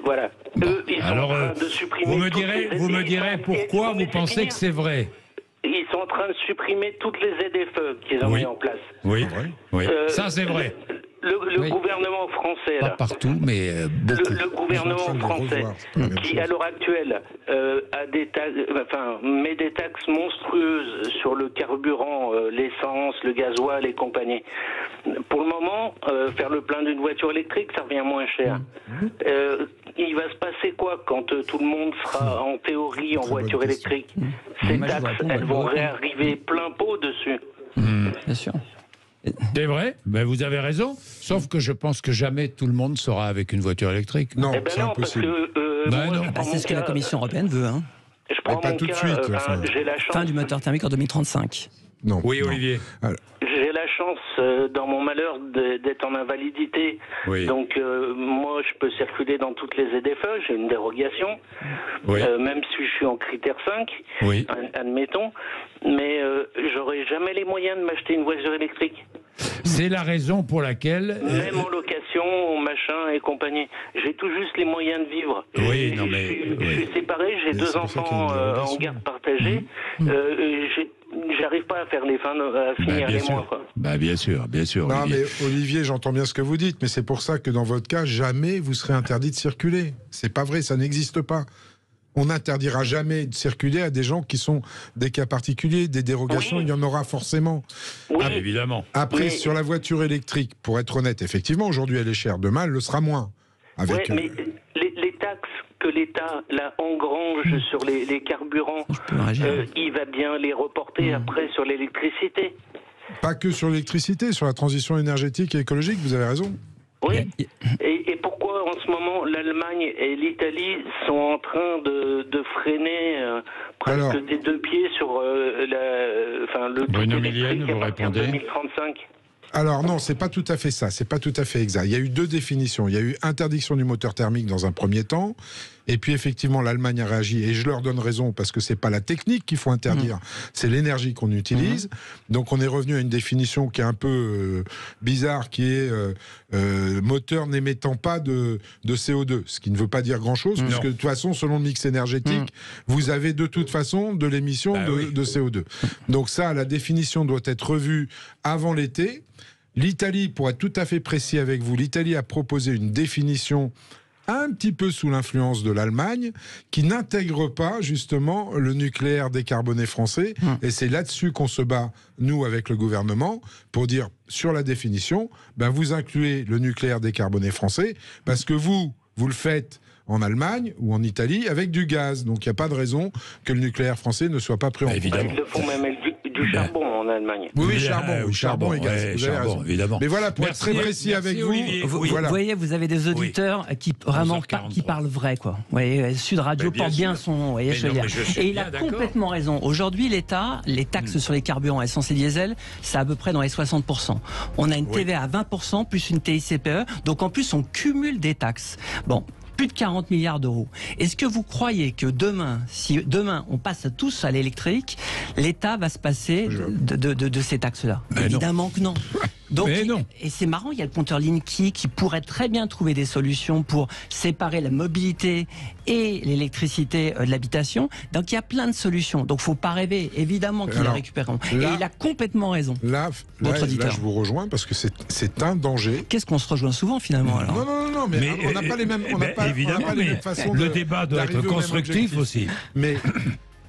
K: Voilà. Eux, ils sont en train de supprimer.
B: Vous me direz pourquoi vous pensez que c'est vrai.
K: Ils sont en train de supprimer toutes les ZFE qu'ils ont mis en place.
B: Oui. Ça c'est vrai.
K: Le gouvernement français,
B: pas partout, mais beaucoup.
K: Le gouvernement français, qui à l'heure actuelle met des taxes monstrueuses sur le carburant, l'essence, le gasoil et compagnie. Pour le moment, faire le plein d'une voiture électrique, ça revient moins cher. Il va se passer quoi quand tout le monde sera en théorie en voiture électrique? Ces taxes, elles vont réarriver plein pot dessus.
H: Bien sûr.
B: C'est vrai, mais vous avez raison. Sauf que je pense que jamais tout le monde sera avec une voiture électrique.
G: Non, c'est impossible.
K: Parce que
H: C'est ce que la Commission européenne veut. Hein.
K: Je prends
G: pas
K: mon
G: tout de
K: cas,
G: suite.
K: j'ai la chance.
H: Fin du moteur thermique en 2035.
G: Non.
B: Oui, Olivier.
K: J'ai la chance, dans mon malheur, d'être en invalidité.
B: Oui.
K: Donc, moi, je peux circuler dans toutes les ZFE. J'ai une dérogation.
B: Oui.
K: Même si je suis en critère 5,
B: oui.
K: Admettons. Mais j'aurais jamais les moyens de m'acheter une voiture électrique.
B: C'est la raison pour laquelle...
K: Même en location, machin et compagnie. J'ai tout juste les moyens de vivre.
B: Oui, non mais...
K: Je suis séparé, j'ai 2 enfants en garde partagée. J'arrive pas à faire les fins, à finir les mois. Quoi.
B: Bien sûr.
G: Non,
B: Olivier.
G: mais Olivier, j'entends bien ce que vous dites, mais c'est pour ça que dans votre cas, jamais vous serez interdit de circuler. C'est pas vrai, ça n'existe pas. On n'interdira jamais de circuler à des gens qui sont des cas particuliers, des dérogations, il y en aura forcément.
K: Oui.
B: Évidemment.
G: Après, sur la voiture électrique, pour être honnête, effectivement, aujourd'hui elle est chère, demain elle le sera moins. Avec,
K: mais les taxes que l'État engrange sur les carburants, il va bien les reporter après sur l'électricité.
G: Pas que sur l'électricité, sur la transition énergétique et écologique, vous avez raison.
K: Oui. Et pourquoi en ce moment l'Allemagne et l'Italie sont en train de freiner presque des 2 pieds sur le
B: Bruno Millienne, vous répondez
K: 2035.
G: Alors non, c'est pas tout à fait ça, c'est pas tout à fait exact. Il y a eu 2 définitions. Il y a eu interdiction du moteur thermique dans un premier temps, et puis effectivement l'Allemagne a réagi, et je leur donne raison, parce que c'est pas la technique qu'il faut interdire, c'est l'énergie qu'on utilise. Donc on est revenu à une définition qui est un peu bizarre, qui est moteur n'émettant pas de CO2, ce qui ne veut pas dire grand-chose, puisque de toute façon, selon le mix énergétique, vous avez de toute façon de l'émission de CO2. Donc ça, la définition doit être revue avant l'été. L'Italie, pour être tout à fait précis avec vous, l'Italie a proposé une définition un petit peu sous l'influence de l'Allemagne, qui n'intègre pas justement le nucléaire décarboné français. Et c'est là-dessus qu'on se bat, nous, avec le gouvernement, pour dire, sur la définition, vous incluez le nucléaire décarboné français, parce que vous le faites en Allemagne ou en Italie avec du gaz. Donc il n'y a pas de raison que le nucléaire français ne soit pas pris en compte.
K: Ils le font même avec du charbon en Allemagne.
G: Oui, charbon et gaz. Vous avez raison.
B: Évidemment.
G: Mais voilà, pour être très précis avec vous,
H: vous voyez, vous avez des auditeurs qui vraiment qui parlent vrai, quoi. Vous voyez, Sud Radio porte bien son nom. Vous voyez, et il a complètement raison. Aujourd'hui, l'État, les taxes sur les carburants essence et diesel, c'est à peu près dans les 60%. On a une TVA à 20% plus une TICPE. Donc en plus, on cumule des taxes. Bon. Plus de 40 milliards d'euros. Est-ce que vous croyez que demain, si demain on passe tous à l'électrique, l'État va se passer de ces taxes-là? Évidemment que non. Donc, et c'est marrant, il y a le compteur Linky qui pourrait très bien trouver des solutions pour séparer la mobilité et l'électricité de l'habitation. Donc il y a plein de solutions. Donc il ne faut pas rêver, évidemment qu'ils les récupéreront. Et il a complètement raison.
G: Là, je vous rejoins parce que c'est un danger.
H: Qu'est-ce qu'on se rejoint souvent finalement alors?
G: Non, mais on n'a pas les mêmes, façons
B: le débat doit être constructif aussi.
G: Mais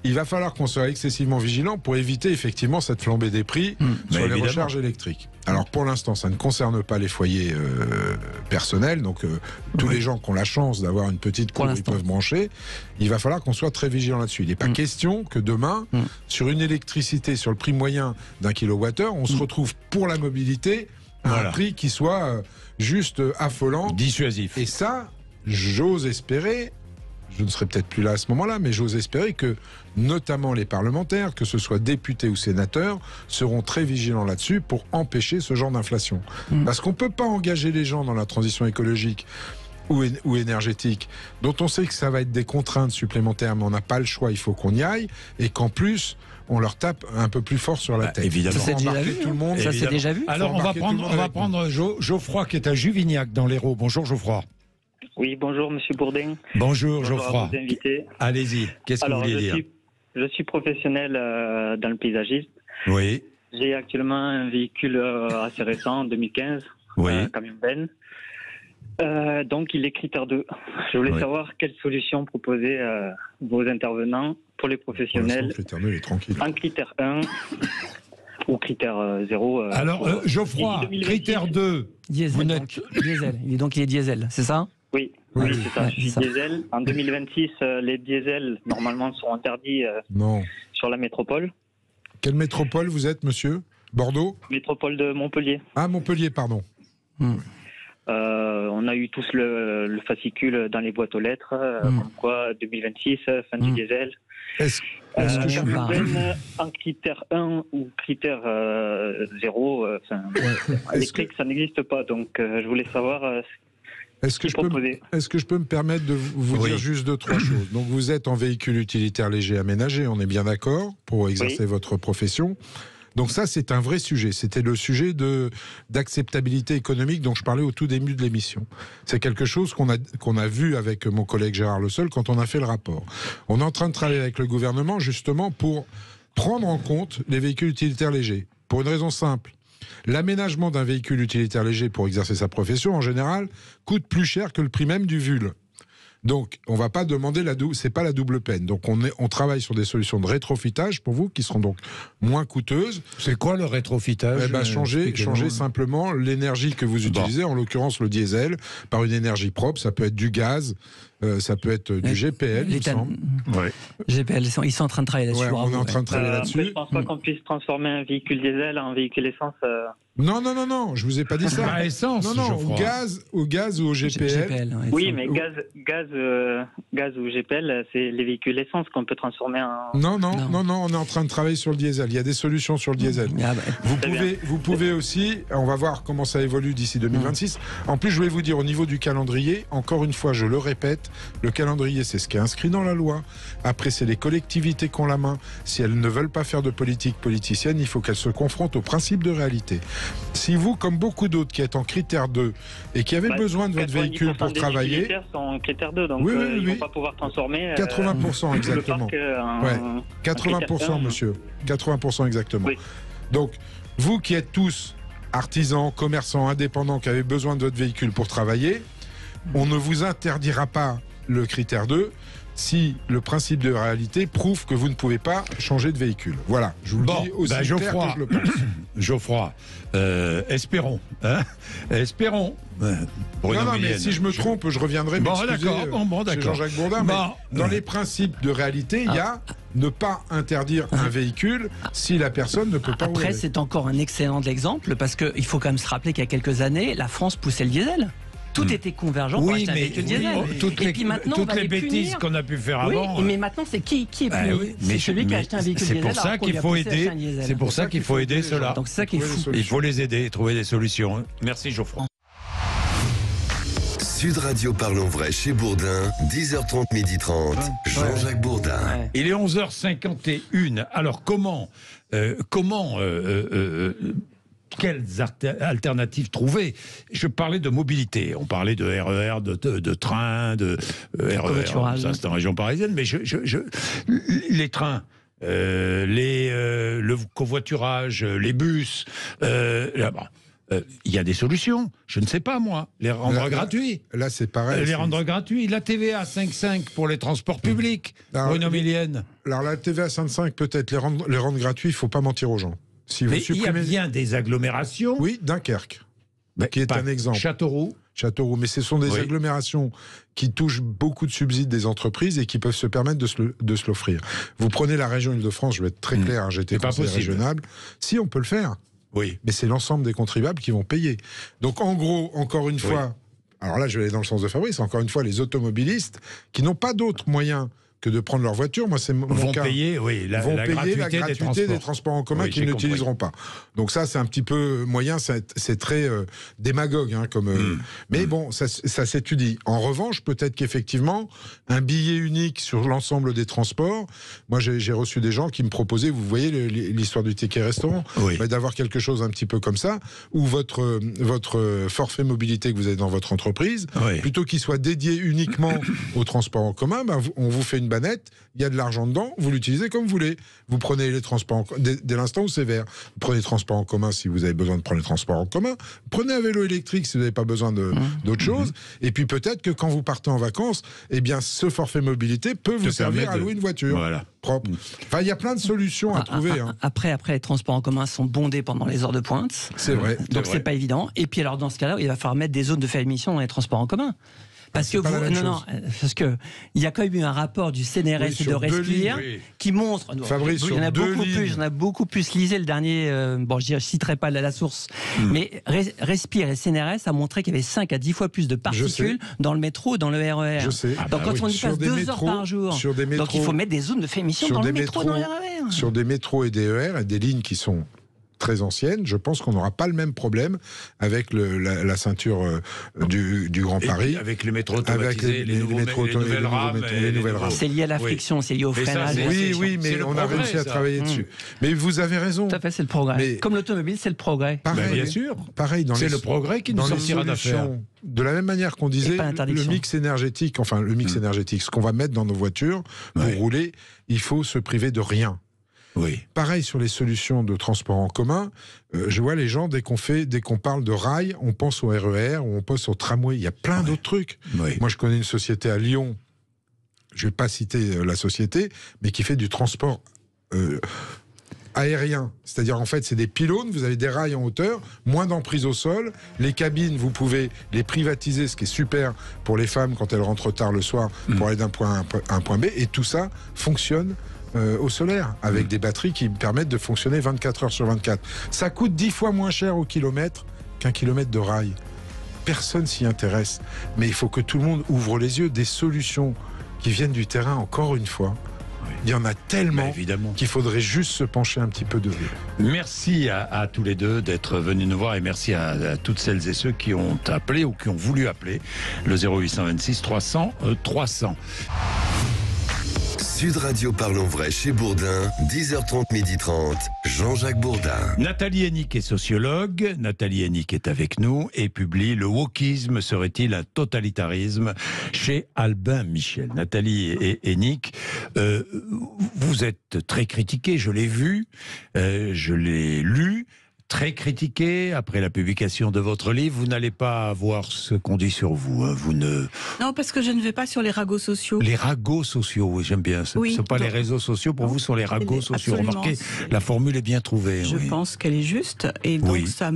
G: il va falloir qu'on soit excessivement vigilant pour éviter effectivement cette flambée des prix sur les recharges électriques. Alors pour l'instant, ça ne concerne pas les foyers personnels, donc tous les gens qui ont la chance d'avoir une petite cour où ils peuvent brancher, il va falloir qu'on soit très vigilant là-dessus. Il n'est pas question que demain, sur une électricité, sur le prix moyen d'1 kWh, on se retrouve pour la mobilité à un prix qui soit juste affolant.
B: Dissuasif.
G: Et ça, j'ose espérer, je ne serai peut-être plus là à ce moment-là, mais j'ose espérer que notamment les parlementaires, que ce soit députés ou sénateurs, seront très vigilants là-dessus pour empêcher ce genre d'inflation. Parce qu'on ne peut pas engager les gens dans la transition écologique ou énergétique, dont on sait que ça va être des contraintes supplémentaires, mais on n'a pas le choix, il faut qu'on y aille, et qu'en plus, on leur tape un peu plus fort sur la tête.
B: Évidemment.
H: Ça, c'est déjà vu.
G: Tout le monde.
H: Ça, c'est déjà vu.
B: Alors, on va prendre Geoffroy qui est à Juvignac dans l'Hérault. Bonjour Geoffroy.
L: Oui, bonjour Monsieur Bourdin.
B: Bonjour Geoffroy. Allez-y, qu'est-ce que vous vouliez dire?
L: Je suis professionnel dans le paysagisme.
B: Oui.
L: J'ai actuellement un véhicule assez récent, 2015, camion Ben. Donc il est critère 2. Je voulais savoir quelle solution proposer vos intervenants pour les professionnels.
G: Critère 2, il est tranquille.
L: En critère 1 ou critère 0.
B: Alors Geoffroy, critère 2.
H: Diesel, donc il est diesel, c'est ça?
L: Oui, c'est ça. Je suis diesel. En 2026, les diesels, normalement, sont interdits sur la métropole.
G: Quelle métropole vous êtes, monsieur? Bordeaux?
L: Métropole de Montpellier.
G: Ah, Montpellier, pardon.
L: On a eu tous le fascicule dans les boîtes aux lettres, comme quoi 2026, fin du diesel.
G: Est-ce que je
L: peux... En critère 1 ou critère 0, électrique, ça n'existe pas. Donc, je voulais savoir...
G: Est-ce que je peux me permettre de vous dire juste 2-3 choses? Donc, vous êtes en véhicule utilitaire léger aménagé, on est bien d'accord, pour exercer votre profession. Donc ça, c'est un vrai sujet. C'était le sujet d'acceptabilité économique dont je parlais au tout début de l'émission. C'est quelque chose qu'on a vu avec mon collègue Gérard Le Seul quand on a fait le rapport. On est en train de travailler avec le gouvernement justement pour prendre en compte les véhicules utilitaires légers. Pour une raison simple. L'aménagement d'un véhicule utilitaire léger pour exercer sa profession, en général, coûte plus cher que le prix même du VUL. Donc, on ne va pas demander c'est pas la double peine. Donc, on travaille sur des solutions de rétrofitage pour vous qui seront donc moins coûteuses.
B: C'est quoi le rétrofitage?
G: Changer simplement l'énergie que vous utilisez, en l'occurrence le diesel, par une énergie propre. Ça peut être du gaz, ça peut être du GPL, il me semble.
H: GPL, ils sont en train de travailler là-dessus.
G: On est en train de travailler là-dessus.
L: Je pense pas qu'on puisse transformer un véhicule diesel en véhicule essence.
G: Non, je vous ai pas dit ça.
B: À essence,
G: au gaz ou au GPL.
L: Oui, mais gaz ou GPL, c'est les véhicules essence qu'on peut transformer en...
G: Non, on est en train de travailler sur le diesel. Il y a des solutions sur le diesel. Vous pouvez aussi, on va voir comment ça évolue d'ici 2026. En plus, je voulais vous dire, au niveau du calendrier, encore une fois, je le répète, le calendrier, c'est ce qui est inscrit dans la loi. Après, c'est les collectivités qui ont la main. Si elles ne veulent pas faire de politique politicienne, il faut qu'elles se confrontent aux principes de réalité. Si vous, comme beaucoup d'autres qui êtes en critère 2 et qui avez besoin de votre véhicule pour travailler...
L: Les sont en critère 2, donc ils ne vont pas pouvoir transformer...
G: 80% exactement. 80% monsieur. 80% exactement. Oui. Donc, vous qui êtes tous artisans, commerçants, indépendants, qui avez besoin de votre véhicule pour travailler, on ne vous interdira pas le critère 2 si le principe de réalité prouve que vous ne pouvez pas changer de véhicule. Voilà, je vous le dis aussi clair que je le pense.
B: Geoffroy, espérons. Espérons.
G: Mais si je me trompe, je reviendrai m'excuser chez Jean-Jacques Bourdin. Mais dans les principes de réalité, il y a ne pas interdire un véhicule si la personne ne peut pas
H: rouler. Après, c'est encore un excellent exemple, parce qu'il faut quand même se rappeler qu'il y a quelques années, la France poussait le diesel. Tout était convergent pour acheter un véhicule diesel.
B: Toutes les bêtises qu'on a pu faire avant.
H: Mais maintenant, c'est qui est puni? C'est celui qui a acheté un véhicule diesel.
B: C'est pour ça qu'il faut aider. C'est pour ça qu'il faut aider ceux-là.
H: Donc c'est ça qui est fou.
B: Il faut les aider, trouver des solutions. Merci Geoffroy.
A: Sud Radio Parlons Vrai chez Bourdin, 10h30, 12h30, Jean-Jacques Bourdin.
B: Il est 11h51. Alors quelles alternatives trouver? Je parlais de mobilité, on parlait de RER, de train, de RER, ça c'est en région parisienne, mais les trains, le covoiturage, les bus, il y a des solutions. Je ne sais pas, moi. Les rendre gratuits.
G: Là, c'est pareil.
B: Les rendre gratuits. La TVA 5,5 pour les transports publics. Bruno Millienne.
G: Alors, la TVA 5,5, peut-être les rendre gratuits, il ne faut pas mentir aux gens.
B: Mais il y a bien des agglomérations.
G: Oui, Dunkerque, qui est un exemple.
B: Châteauroux,
G: mais ce sont des agglomérations qui touchent beaucoup de subsides des entreprises et qui peuvent se permettre de se l'offrir. Vous prenez la région Île-de-France, je vais être très clair, j'étais conseiller régional. Si, on peut le faire.
B: Oui.
G: Mais c'est l'ensemble des contribuables qui vont payer. Donc en gros, encore une fois, alors là je vais aller dans le sens de Fabrice, encore une fois, les automobilistes qui n'ont pas d'autres moyens que de prendre leur voiture, moi c'est mon cas,
B: payer, la gratuité
G: des transports en commun qu'ils n'utiliseront pas. Donc ça c'est un petit peu moyen, c'est très démagogue mais bon, ça s'étudie. En revanche, peut-être qu'effectivement un billet unique sur l'ensemble des transports, moi j'ai reçu des gens qui me proposaient, vous voyez l'histoire du ticket restaurant, d'avoir quelque chose un petit peu comme ça, où votre forfait mobilité que vous avez dans votre entreprise, plutôt qu'il soit dédié uniquement au transport en commun, on vous fait une bannette, il y a de l'argent dedans, vous l'utilisez comme vous voulez. Vous prenez les transports dès l'instant où c'est vert. Vous prenez les transports en commun si vous avez besoin de prendre les transports en commun. Prenez un vélo électrique si vous n'avez pas besoin d'autre chose. Et puis peut-être que quand vous partez en vacances, eh bien ce forfait mobilité peut vous servir à louer une voiture propre. Enfin, il y a plein de solutions à trouver.
H: Après, les transports en commun sont bondés pendant les heures de pointe.
G: C'est vrai.
H: Donc c'est pas évident. Et puis alors dans ce cas-là, il va falloir mettre des zones de faible émission dans les transports en commun. Parce que parce que il y a quand même eu un rapport du CNRS et de Respire qui montre.
G: Fabrice,
H: il y en a beaucoup plus. Lisez le dernier. Je ne citerai pas la source, mais Respire et CNRS a montré qu'il y avait 5 à 10 fois plus de particules dans le métro, dans le RER.
G: Je sais.
H: Donc quand on y passe 2 heures par jour, donc il faut mettre des zones de émission dans le métro, dans le RER.
G: Sur des métros et des RER et des lignes qui sont très anciennes, je pense qu'on n'aura pas le même problème avec la ceinture du Grand Paris.
B: Avec les métros automatisés, les nouvelles rames.
H: C'est lié à la friction, c'est lié au freinage.
G: Oui, mais on a réussi à travailler dessus. Mais vous avez raison.
H: Tout à fait, c'est le progrès. Comme l'automobile, c'est le progrès.
B: Pareil, bien sûr.
G: Pareil,
B: c'est le progrès qui nous sortira d'affaire.
G: De la même manière qu'on disait, le mix énergétique, ce qu'on va mettre dans nos voitures pour rouler, il faut se priver de rien.
B: Oui.
G: Pareil sur les solutions de transport en commun. Je vois les gens, dès qu'on parle de rail, on pense au RER ou on pense au tramway. Il y a plein d'autres trucs.
B: Oui.
G: Moi, je connais une société à Lyon, je ne vais pas citer la société, mais qui fait du transport aérien. C'est-à-dire, en fait, c'est des pylônes, vous avez des rails en hauteur, moins d'emprise au sol. Les cabines, vous pouvez les privatiser, ce qui est super pour les femmes quand elles rentrent tard le soir pour aller d'un point A à un point B. Et tout ça fonctionne au solaire, avec des batteries qui permettent de fonctionner 24 heures sur 24. Ça coûte 10 fois moins cher au kilomètre qu'un kilomètre de rail. Personne s'y intéresse. Mais il faut que tout le monde ouvre les yeux. Des solutions qui viennent du terrain, encore une fois. Il y en a tellement qu'il faudrait juste se pencher un petit peu dessus.
B: Merci à tous les deux d'être venus nous voir et merci à toutes celles et ceux qui ont appelé ou qui ont voulu appeler le 0826 300 300.
A: Sud Radio Parlons Vrai chez Bourdin, 10h30, 12h30, Jean-Jacques Bourdin.
B: Nathalie Hennick est sociologue, Nathalie Hennick est avec nous et publie « Le wokisme serait-il un totalitarisme ?» chez Albin Michel. Nathalie Hennick, vous êtes très critiquée, je l'ai vu, je l'ai lu. Très critiqué après la publication de votre livre. Vous n'allez pas voir ce qu'on dit sur vous. Hein.
M: Non, parce que je ne vais pas sur les ragots sociaux.
B: Les ragots sociaux, oui, j'aime bien. Ce ne sont pas les réseaux sociaux, pour vous, ce sont les ragots sociaux. Remarquez, la formule est bien trouvée.
M: Je pense qu'elle est juste. Et donc, ça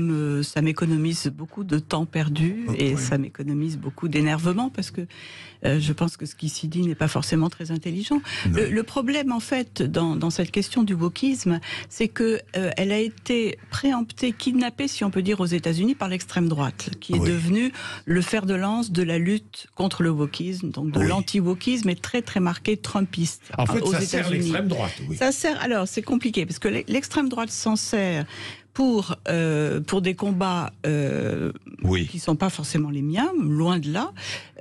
M: m'économise beaucoup de temps perdu et ça m'économise beaucoup d'énervement parce que je pense que ce qui s'y dit n'est pas forcément très intelligent. Le problème, en fait, dans cette question du wokisme, c'est qu'elle a été kidnappée, si on peut dire, aux États-Unis par l'extrême droite, qui est devenue le fer de lance de la lutte contre le wokisme, donc de l'anti-wokisme, est très très marqué trumpiste.
B: En fait, ça sert l'extrême droite. Oui.
M: Ça sert. Alors, c'est compliqué parce que l'extrême droite s'en sert pour des combats qui ne sont pas forcément les miens, loin de là.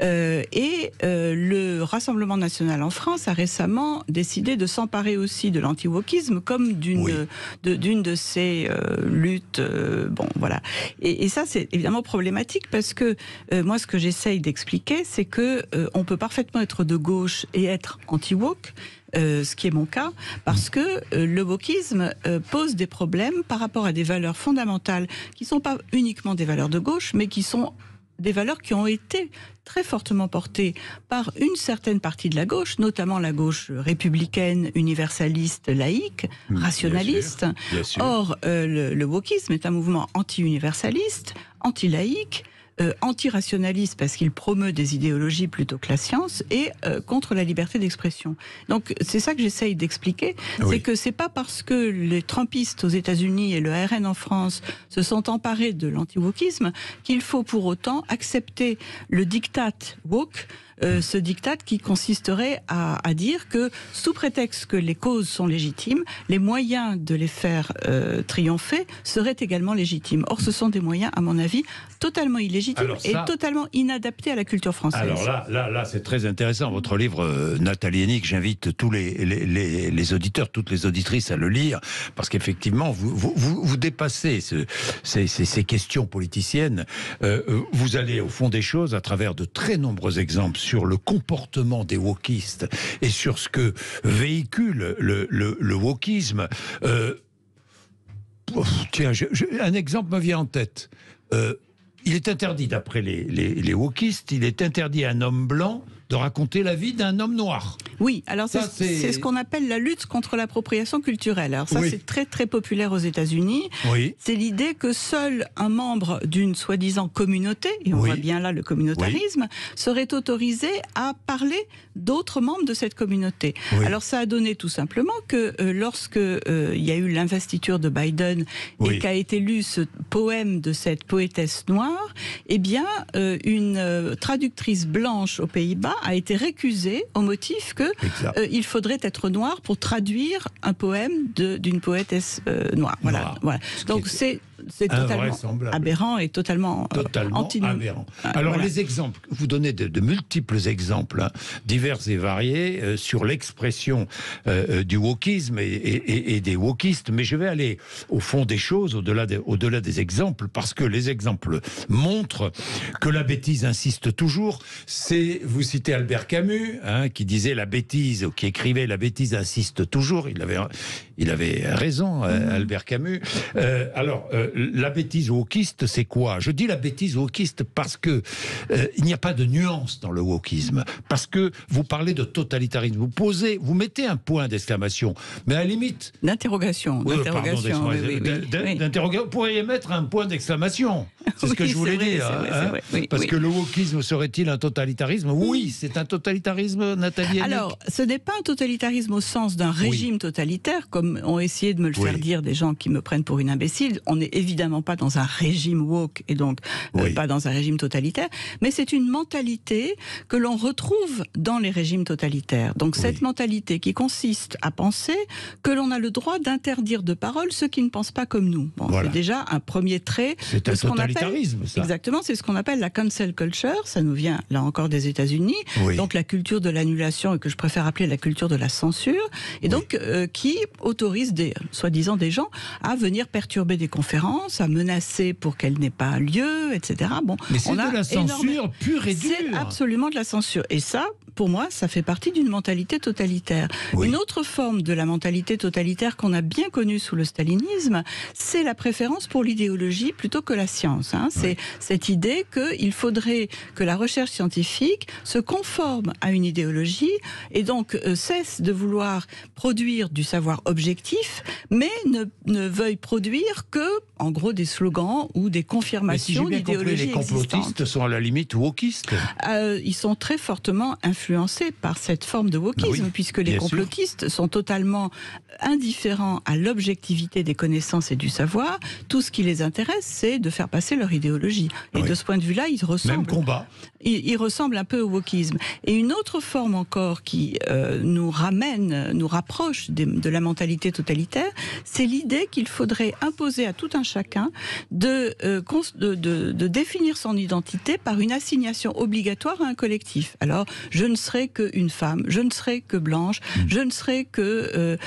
M: Le Rassemblement national en France a récemment décidé de s'emparer aussi de l'anti-wokisme comme d'une de ses luttes. Et ça, c'est évidemment problématique parce que moi, ce que j'essaye d'expliquer, c'est que on peut parfaitement être de gauche et être anti-wok. Ce qui est mon cas, parce que le wokisme pose des problèmes par rapport à des valeurs fondamentales qui ne sont pas uniquement des valeurs de gauche, mais qui sont des valeurs qui ont été très fortement portées par une certaine partie de la gauche, notamment la gauche républicaine, universaliste, laïque, rationaliste.
B: Bien sûr.
M: Or, le wokisme est un mouvement anti-universaliste, anti-laïque, anti-rationaliste parce qu'il promeut des idéologies plutôt que la science et contre la liberté d'expression. Donc c'est ça que j'essaye d'expliquer, c'est que c'est pas parce que les trumpistes aux États-Unis et le RN en France se sont emparés de l'anti-wokisme qu'il faut pour autant accepter le diktat woke. Ce diktat qui consisterait à dire que, sous prétexte que les causes sont légitimes, les moyens de les faire triompher seraient également légitimes. Or, ce sont des moyens, à mon avis, totalement illégitimes et totalement inadaptés à la culture française.
B: Alors là, c'est très intéressant. Votre livre, Nathalie Hennick, j'invite tous les auditeurs, toutes les auditrices à le lire, parce qu'effectivement, vous dépassez ces questions politiciennes. Vous allez au fond des choses à travers de très nombreux exemples sur le comportement des wokistes et sur ce que véhicule le wokisme. Tiens, un exemple me vient en tête. Il est interdit, d'après les wokistes, il est interdit à un homme blanc de raconter la vie d'un homme noir.
M: Oui, alors c'est ce qu'on appelle la lutte contre l'appropriation culturelle. Alors ça, c'est très très populaire aux États-Unis.
B: Oui.
M: C'est l'idée que seul un membre d'une soi-disant communauté, et on voit bien là le communautarisme, serait autorisé à parler d'autres membres de cette communauté. Oui. Alors ça a donné tout simplement que lorsque il y a eu l'investiture de Biden et qu'a été lu ce poème de cette poétesse noire, eh bien une traductrice blanche aux Pays-Bas a été récusée au motif que il faudrait être noir pour traduire un poème d'une poétesse noire. Voilà. Donc c'est totalement aberrant et totalement
B: aberrant. Alors les exemples, vous donnez de multiples exemples divers et variés sur l'expression du wokisme et des wokistes, mais je vais aller au fond des choses, au-delà des exemples, parce que les exemples montrent que la bêtise insiste toujours. Vous citez Albert Camus, qui disait la bêtise, qui écrivait la bêtise insiste toujours. Il avait raison, Albert Camus. Alors, la bêtise wokiste, c'est quoi? Je dis la bêtise wokiste parce que il n'y a pas de nuance dans le wokisme. Parce que vous parlez de totalitarisme. Vous mettez un point d'exclamation, mais à la limite...
M: D'interrogation.
B: Vous pourriez mettre un point d'exclamation. C'est ce que je voulais dire. Parce que le wokisme serait-il un totalitarisme? Oui, c'est un totalitarisme, Nathalie.
M: Alors, ce n'est pas un totalitarisme au sens d'un régime totalitaire, comme ont essayé de me le faire dire des gens qui me prennent pour une imbécile. On n'est évidemment pas dans un régime woke et donc pas dans un régime totalitaire, mais c'est une mentalité que l'on retrouve dans les régimes totalitaires. Donc cette mentalité qui consiste à penser que l'on a le droit d'interdire de parole ceux qui ne pensent pas comme nous. Bon, c'est déjà un premier trait de ce qu'on appelle... Ça. Exactement, c'est ce qu'on appelle la cancel culture. Ça nous vient là encore des États-Unis. Donc la culture de l'annulation, et que je préfère appeler la culture de la censure, et donc qui autorise soi-disant des gens à venir perturber des conférences, à menacer pour qu'elles n'aient pas lieu, etc. Bon,
B: mais c'est de la censure pure et dure.
M: C'est absolument de la censure. Et ça, pour moi, ça fait partie d'une mentalité totalitaire. Une autre forme de la mentalité totalitaire qu'on a bien connue sous le stalinisme, c'est la préférence pour l'idéologie plutôt que la science. C'est cette idée qu'il faudrait que la recherche scientifique se conforme à une idéologie et donc cesse de vouloir produire du savoir objectif, mais ne veuille produire que, en gros, des slogans ou des confirmations d'idéologie existante.
B: Les complotistes sont à la limite wokistes.
M: Ils sont très fortement influencés par cette forme de wokisme, puisque les complotistes sont totalement indifférents à l'objectivité des connaissances et du savoir. Tout ce qui les intéresse, c'est de faire passer leur idéologie. Et de ce point de vue-là, ils ressemblent.
B: Même combat.
M: Ils ressemblent un peu au wokisme. Et une autre forme encore qui nous rapproche de la mentalité totalitaire, c'est l'idée qu'il faudrait imposer à tout un chacun de définir son identité par une assignation obligatoire à un collectif. Alors, je ne serai qu'une femme, je ne serai que blanche, je ne serai que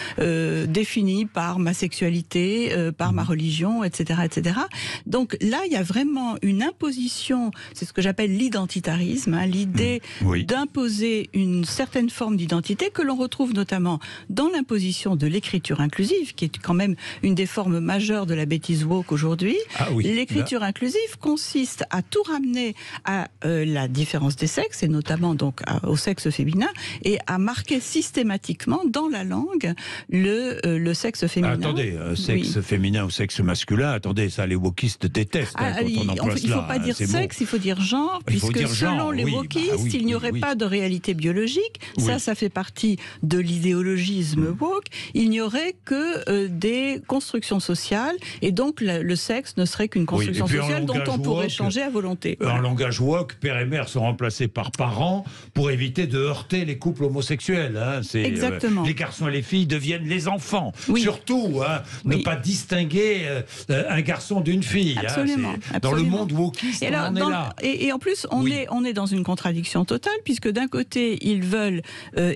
M: définie par ma sexualité, par ma religion, etc., etc. Donc là, il y a vraiment une imposition, c'est ce que j'appelle l'identitarisme, l'idée d'imposer une certaine forme d'identité que l'on retrouve notamment dans l'imposition de l'écriture inclusive, qui est quand même une des formes majeures de la bêtise woke aujourd'hui. L'écriture inclusive consiste à tout ramener à la différence des sexes, et notamment donc au sexe féminin, et à marquer systématiquement dans la langue le sexe féminin.
B: Attendez, sexe féminin ou sexe masculin, attendez, ça les wokistes détestent quand on emploie cela.
M: Il ne faut pas dire sexe, il faut dire genre, puisque selon les wokistes, il n'y aurait pas de réalité biologique. Ça fait partie de l'idéologisme woke. Il n'y aurait que des constructions sociales, et donc le sexe ne serait qu'une construction sociale dont on pourrait changer à volonté.
B: En langage woke, père et mère sont remplacés par parents pour éviter de heurter les couples homosexuels.
M: Exactement.
B: Les garçons et les filles deviennent les enfants. Surtout, ne pas distinguer un garçon d'une fille.
M: Absolument.
B: Dans le monde wokiste, on en est là.
M: Et en plus, on est dans une contradiction totale, puisque d'un côté, ils veulent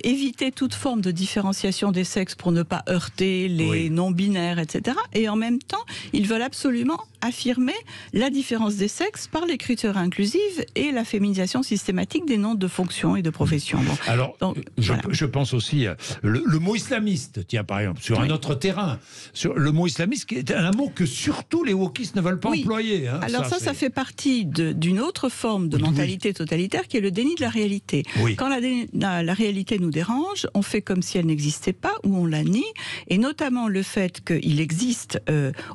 M: éviter toute forme de différenciation des sexes pour ne pas heurter les non-binaires, etc. Et en même temps, ils veulent absolument affirmer la différence des sexes par l'écriture inclusive et la féminisation systématique des noms de fonctions et de professions. Bon.
B: Alors, je pense aussi le mot islamiste, tiens, par exemple, sur un autre terrain. Sur le mot islamiste, qui est un mot que surtout les wokistes ne veulent pas employer. Hein.
M: Alors ça fait partie d'une autre forme de mentalité totalitaire qui est le déni de la réalité. Oui. Quand la réalité nous dérange, on fait comme si elle n'existait pas ou on la nie, et notamment le fait qu'il existe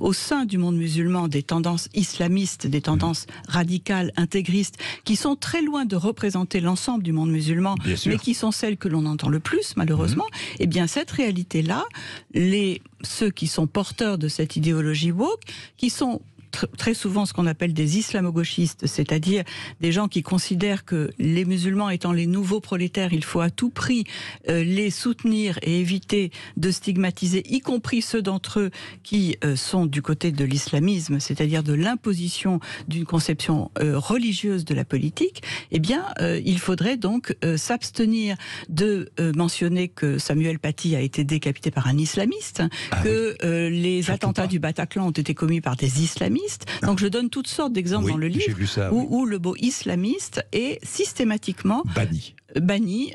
M: au sein du monde musulman des tendances islamistes, des tendances radicales, intégristes, qui sont très loin de représenter l'ensemble du monde musulman, mais qui sont celles que l'on entend le plus, malheureusement. Eh bien, cette réalité-là, ceux qui sont porteurs de cette idéologie woke, qui sont très souvent ce qu'on appelle des islamo-gauchistes, c'est-à-dire des gens qui considèrent que les musulmans étant les nouveaux prolétaires, il faut à tout prix les soutenir et éviter de stigmatiser, y compris ceux d'entre eux qui sont du côté de l'islamisme, c'est-à-dire de l'imposition d'une conception religieuse de la politique. Eh bien, il faudrait donc s'abstenir de mentionner que Samuel Paty a été décapité par un islamiste, les attentats du Bataclan ont été commis par des islamistes. Donc je donne toutes sortes d'exemples dans le livre où le mot islamiste est systématiquement banni.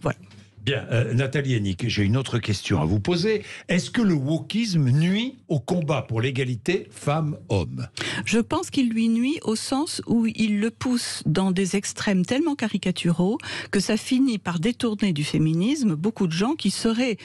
M: Voilà.
B: Bien, Nathalie Hennig, j'ai une autre question à vous poser. Est-ce que le wokisme nuit au combat pour l'égalité femmes-hommes ?
M: Je pense qu'il lui nuit au sens où il le pousse dans des extrêmes tellement caricaturaux que ça finit par détourner du féminisme beaucoup de gens qui seraient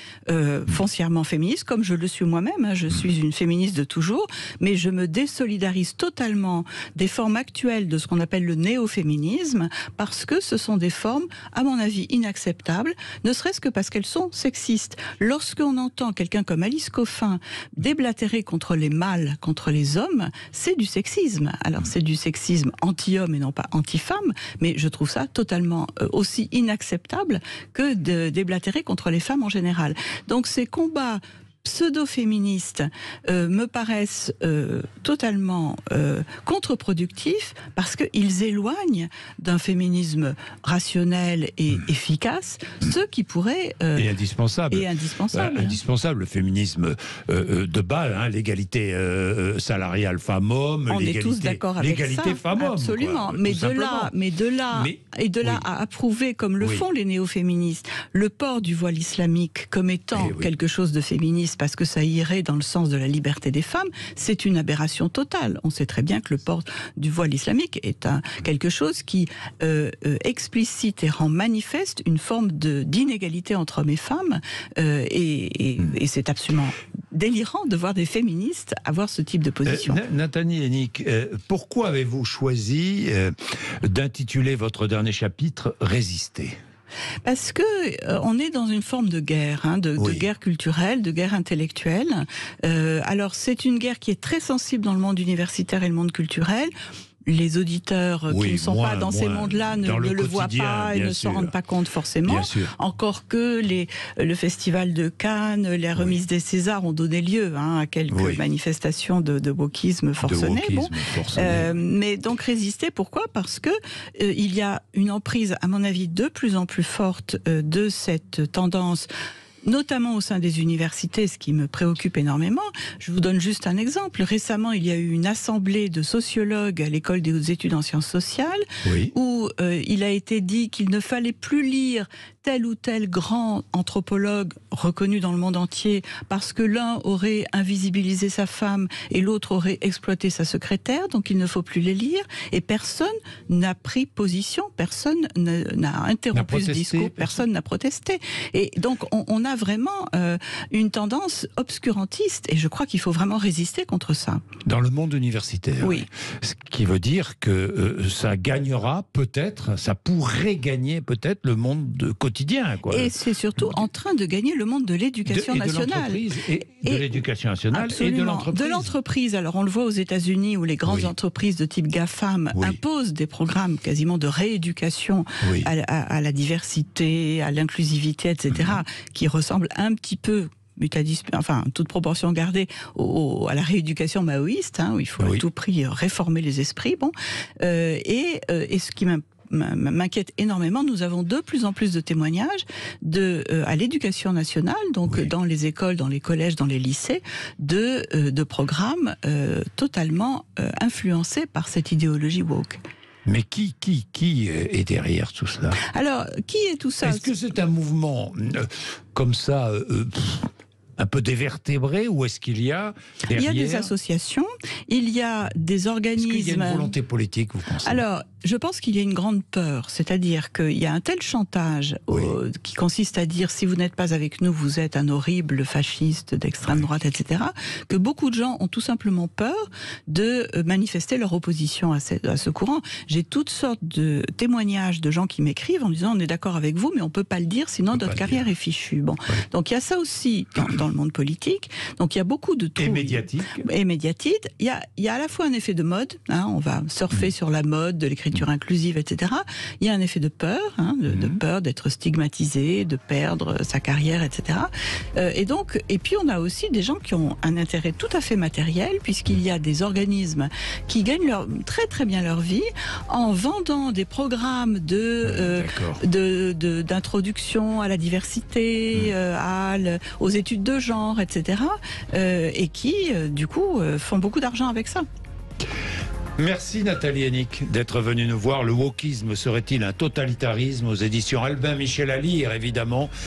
M: foncièrement féministes, comme je le suis moi-même. Hein, je suis une féministe de toujours, mais je me désolidarise totalement des formes actuelles de ce qu'on appelle le néo-féminisme, parce que ce sont des formes, à mon avis, inacceptables, ne serait-ce que parce qu'elles sont sexistes. Lorsqu'on entend quelqu'un comme Alice Coffin déblatérer contre les mâles, contre les hommes, c'est du sexisme. Alors c'est du sexisme anti-homme et non pas anti-femme, mais je trouve ça totalement aussi inacceptable que de déblatérer contre les femmes en général. Donc ces combats pseudo-féministes me paraissent totalement contre-productifs parce qu'ils éloignent d'un féminisme rationnel et efficace ceux qui pourraient...
B: et indispensable. Indispensable, le féminisme de base, hein, l'égalité salariale femmes-hommes,
M: on est tous d'accord avec ça.
B: L'égalité femmes-hommes.
M: Absolument. Mais de là à approuver, comme le font les néo-féministes, le port du voile islamique comme étant quelque chose de féministe, parce que ça irait dans le sens de la liberté des femmes, c'est une aberration totale. On sait très bien que le port du voile islamique est quelque chose qui explicite et rend manifeste une forme d'inégalité entre hommes et femmes, et c'est absolument délirant de voir des féministes avoir ce type de position.
B: Nathalie Hennig, pourquoi avez-vous choisi d'intituler votre dernier chapitre « Résister » ?
M: Parce que on est dans une forme de guerre, hein, de guerre culturelle, de guerre intellectuelle. Alors c'est une guerre qui est très sensible dans le monde universitaire et le monde culturel. Les auditeurs qui ne sont pas dans ces mondes-là ne le voient pas et ne s'en rendent pas compte forcément. Encore que le Festival de Cannes, les remises des Césars ont donné lieu à quelques manifestations de wokisme forcené. Mais donc résister, pourquoi ? Parce que il y a une emprise, à mon avis, de plus en plus forte de cette tendance, notamment au sein des universités, ce qui me préoccupe énormément. Je vous donne juste un exemple. Récemment, il y a eu une assemblée de sociologues à l'École des hautes études en sciences sociales, où il a été dit qu'il ne fallait plus lire tel ou tel grand anthropologue reconnu dans le monde entier parce que l'un aurait invisibilisé sa femme et l'autre aurait exploité sa secrétaire, donc il ne faut plus les lire. Et personne n'a pris position, personne n'a interrompu ce discours, personne n'a protesté. Et donc on a vraiment une tendance obscurantiste, et je crois qu'il faut vraiment résister contre ça.
B: Dans le monde universitaire, ce qui veut dire que ça gagnera peut-être, ça pourrait gagner peut-être le monde quotidien.
M: Et c'est surtout en train de gagner le monde de l'éducation nationale.
B: De l'éducation nationale et de l'entreprise.
M: De l'entreprise. Alors on le voit aux États-Unis où les grandes entreprises de type GAFAM imposent des programmes quasiment de rééducation à la diversité, à l'inclusivité, etc., qui ressemblent un petit peu, enfin, toute proportion gardée, à la rééducation maoïste, où il faut à tout prix réformer les esprits. Et ce qui m'inquiète énormément. Nous avons de plus en plus de témoignages à l'éducation nationale, donc dans les écoles, dans les collèges, dans les lycées, de programmes totalement influencés par cette idéologie woke.
B: Mais qui est derrière tout cela?
M: Alors, qui est tout ça?
B: Est-ce que c'est un mouvement comme ça un peu dévertébré, ou est-ce qu'il y a derrière...
M: Il y a des associations, il y a des organismes...
B: Est-ce qu'il y a une volonté politique, vous pensez?
M: Alors, je pense qu'il y a une grande peur, c'est-à-dire qu'il y a un tel chantage qui consiste à dire si vous n'êtes pas avec nous, vous êtes un horrible fasciste d'extrême droite, etc., que beaucoup de gens ont tout simplement peur de manifester leur opposition à ce courant. J'ai toutes sortes de témoignages de gens qui m'écrivent en disant on est d'accord avec vous, mais on ne peut pas le dire, sinon notre carrière est fichue. Bon. Donc il y a ça aussi dans le monde politique. Donc il y a beaucoup de tout.
B: Et médiatique.
M: Et médiatique. Il y a à la fois un effet de mode, on va surfer sur la mode de l'écriture inclusive, etc. Il y a un effet de peur, de peur d'être stigmatisé, de perdre sa carrière, etc. Et puis on a aussi des gens qui ont un intérêt tout à fait matériel, puisqu'il y a des organismes qui gagnent très très bien leur vie en vendant des programmes d'introduction à la diversité, aux études de genre, etc. Et qui, du coup, font beaucoup d'argent avec ça.
B: Merci Nathalie Hennig d'être venue nous voir. Le wokisme serait-il un totalitarisme? Aux éditions Albin Michel à lire, évidemment.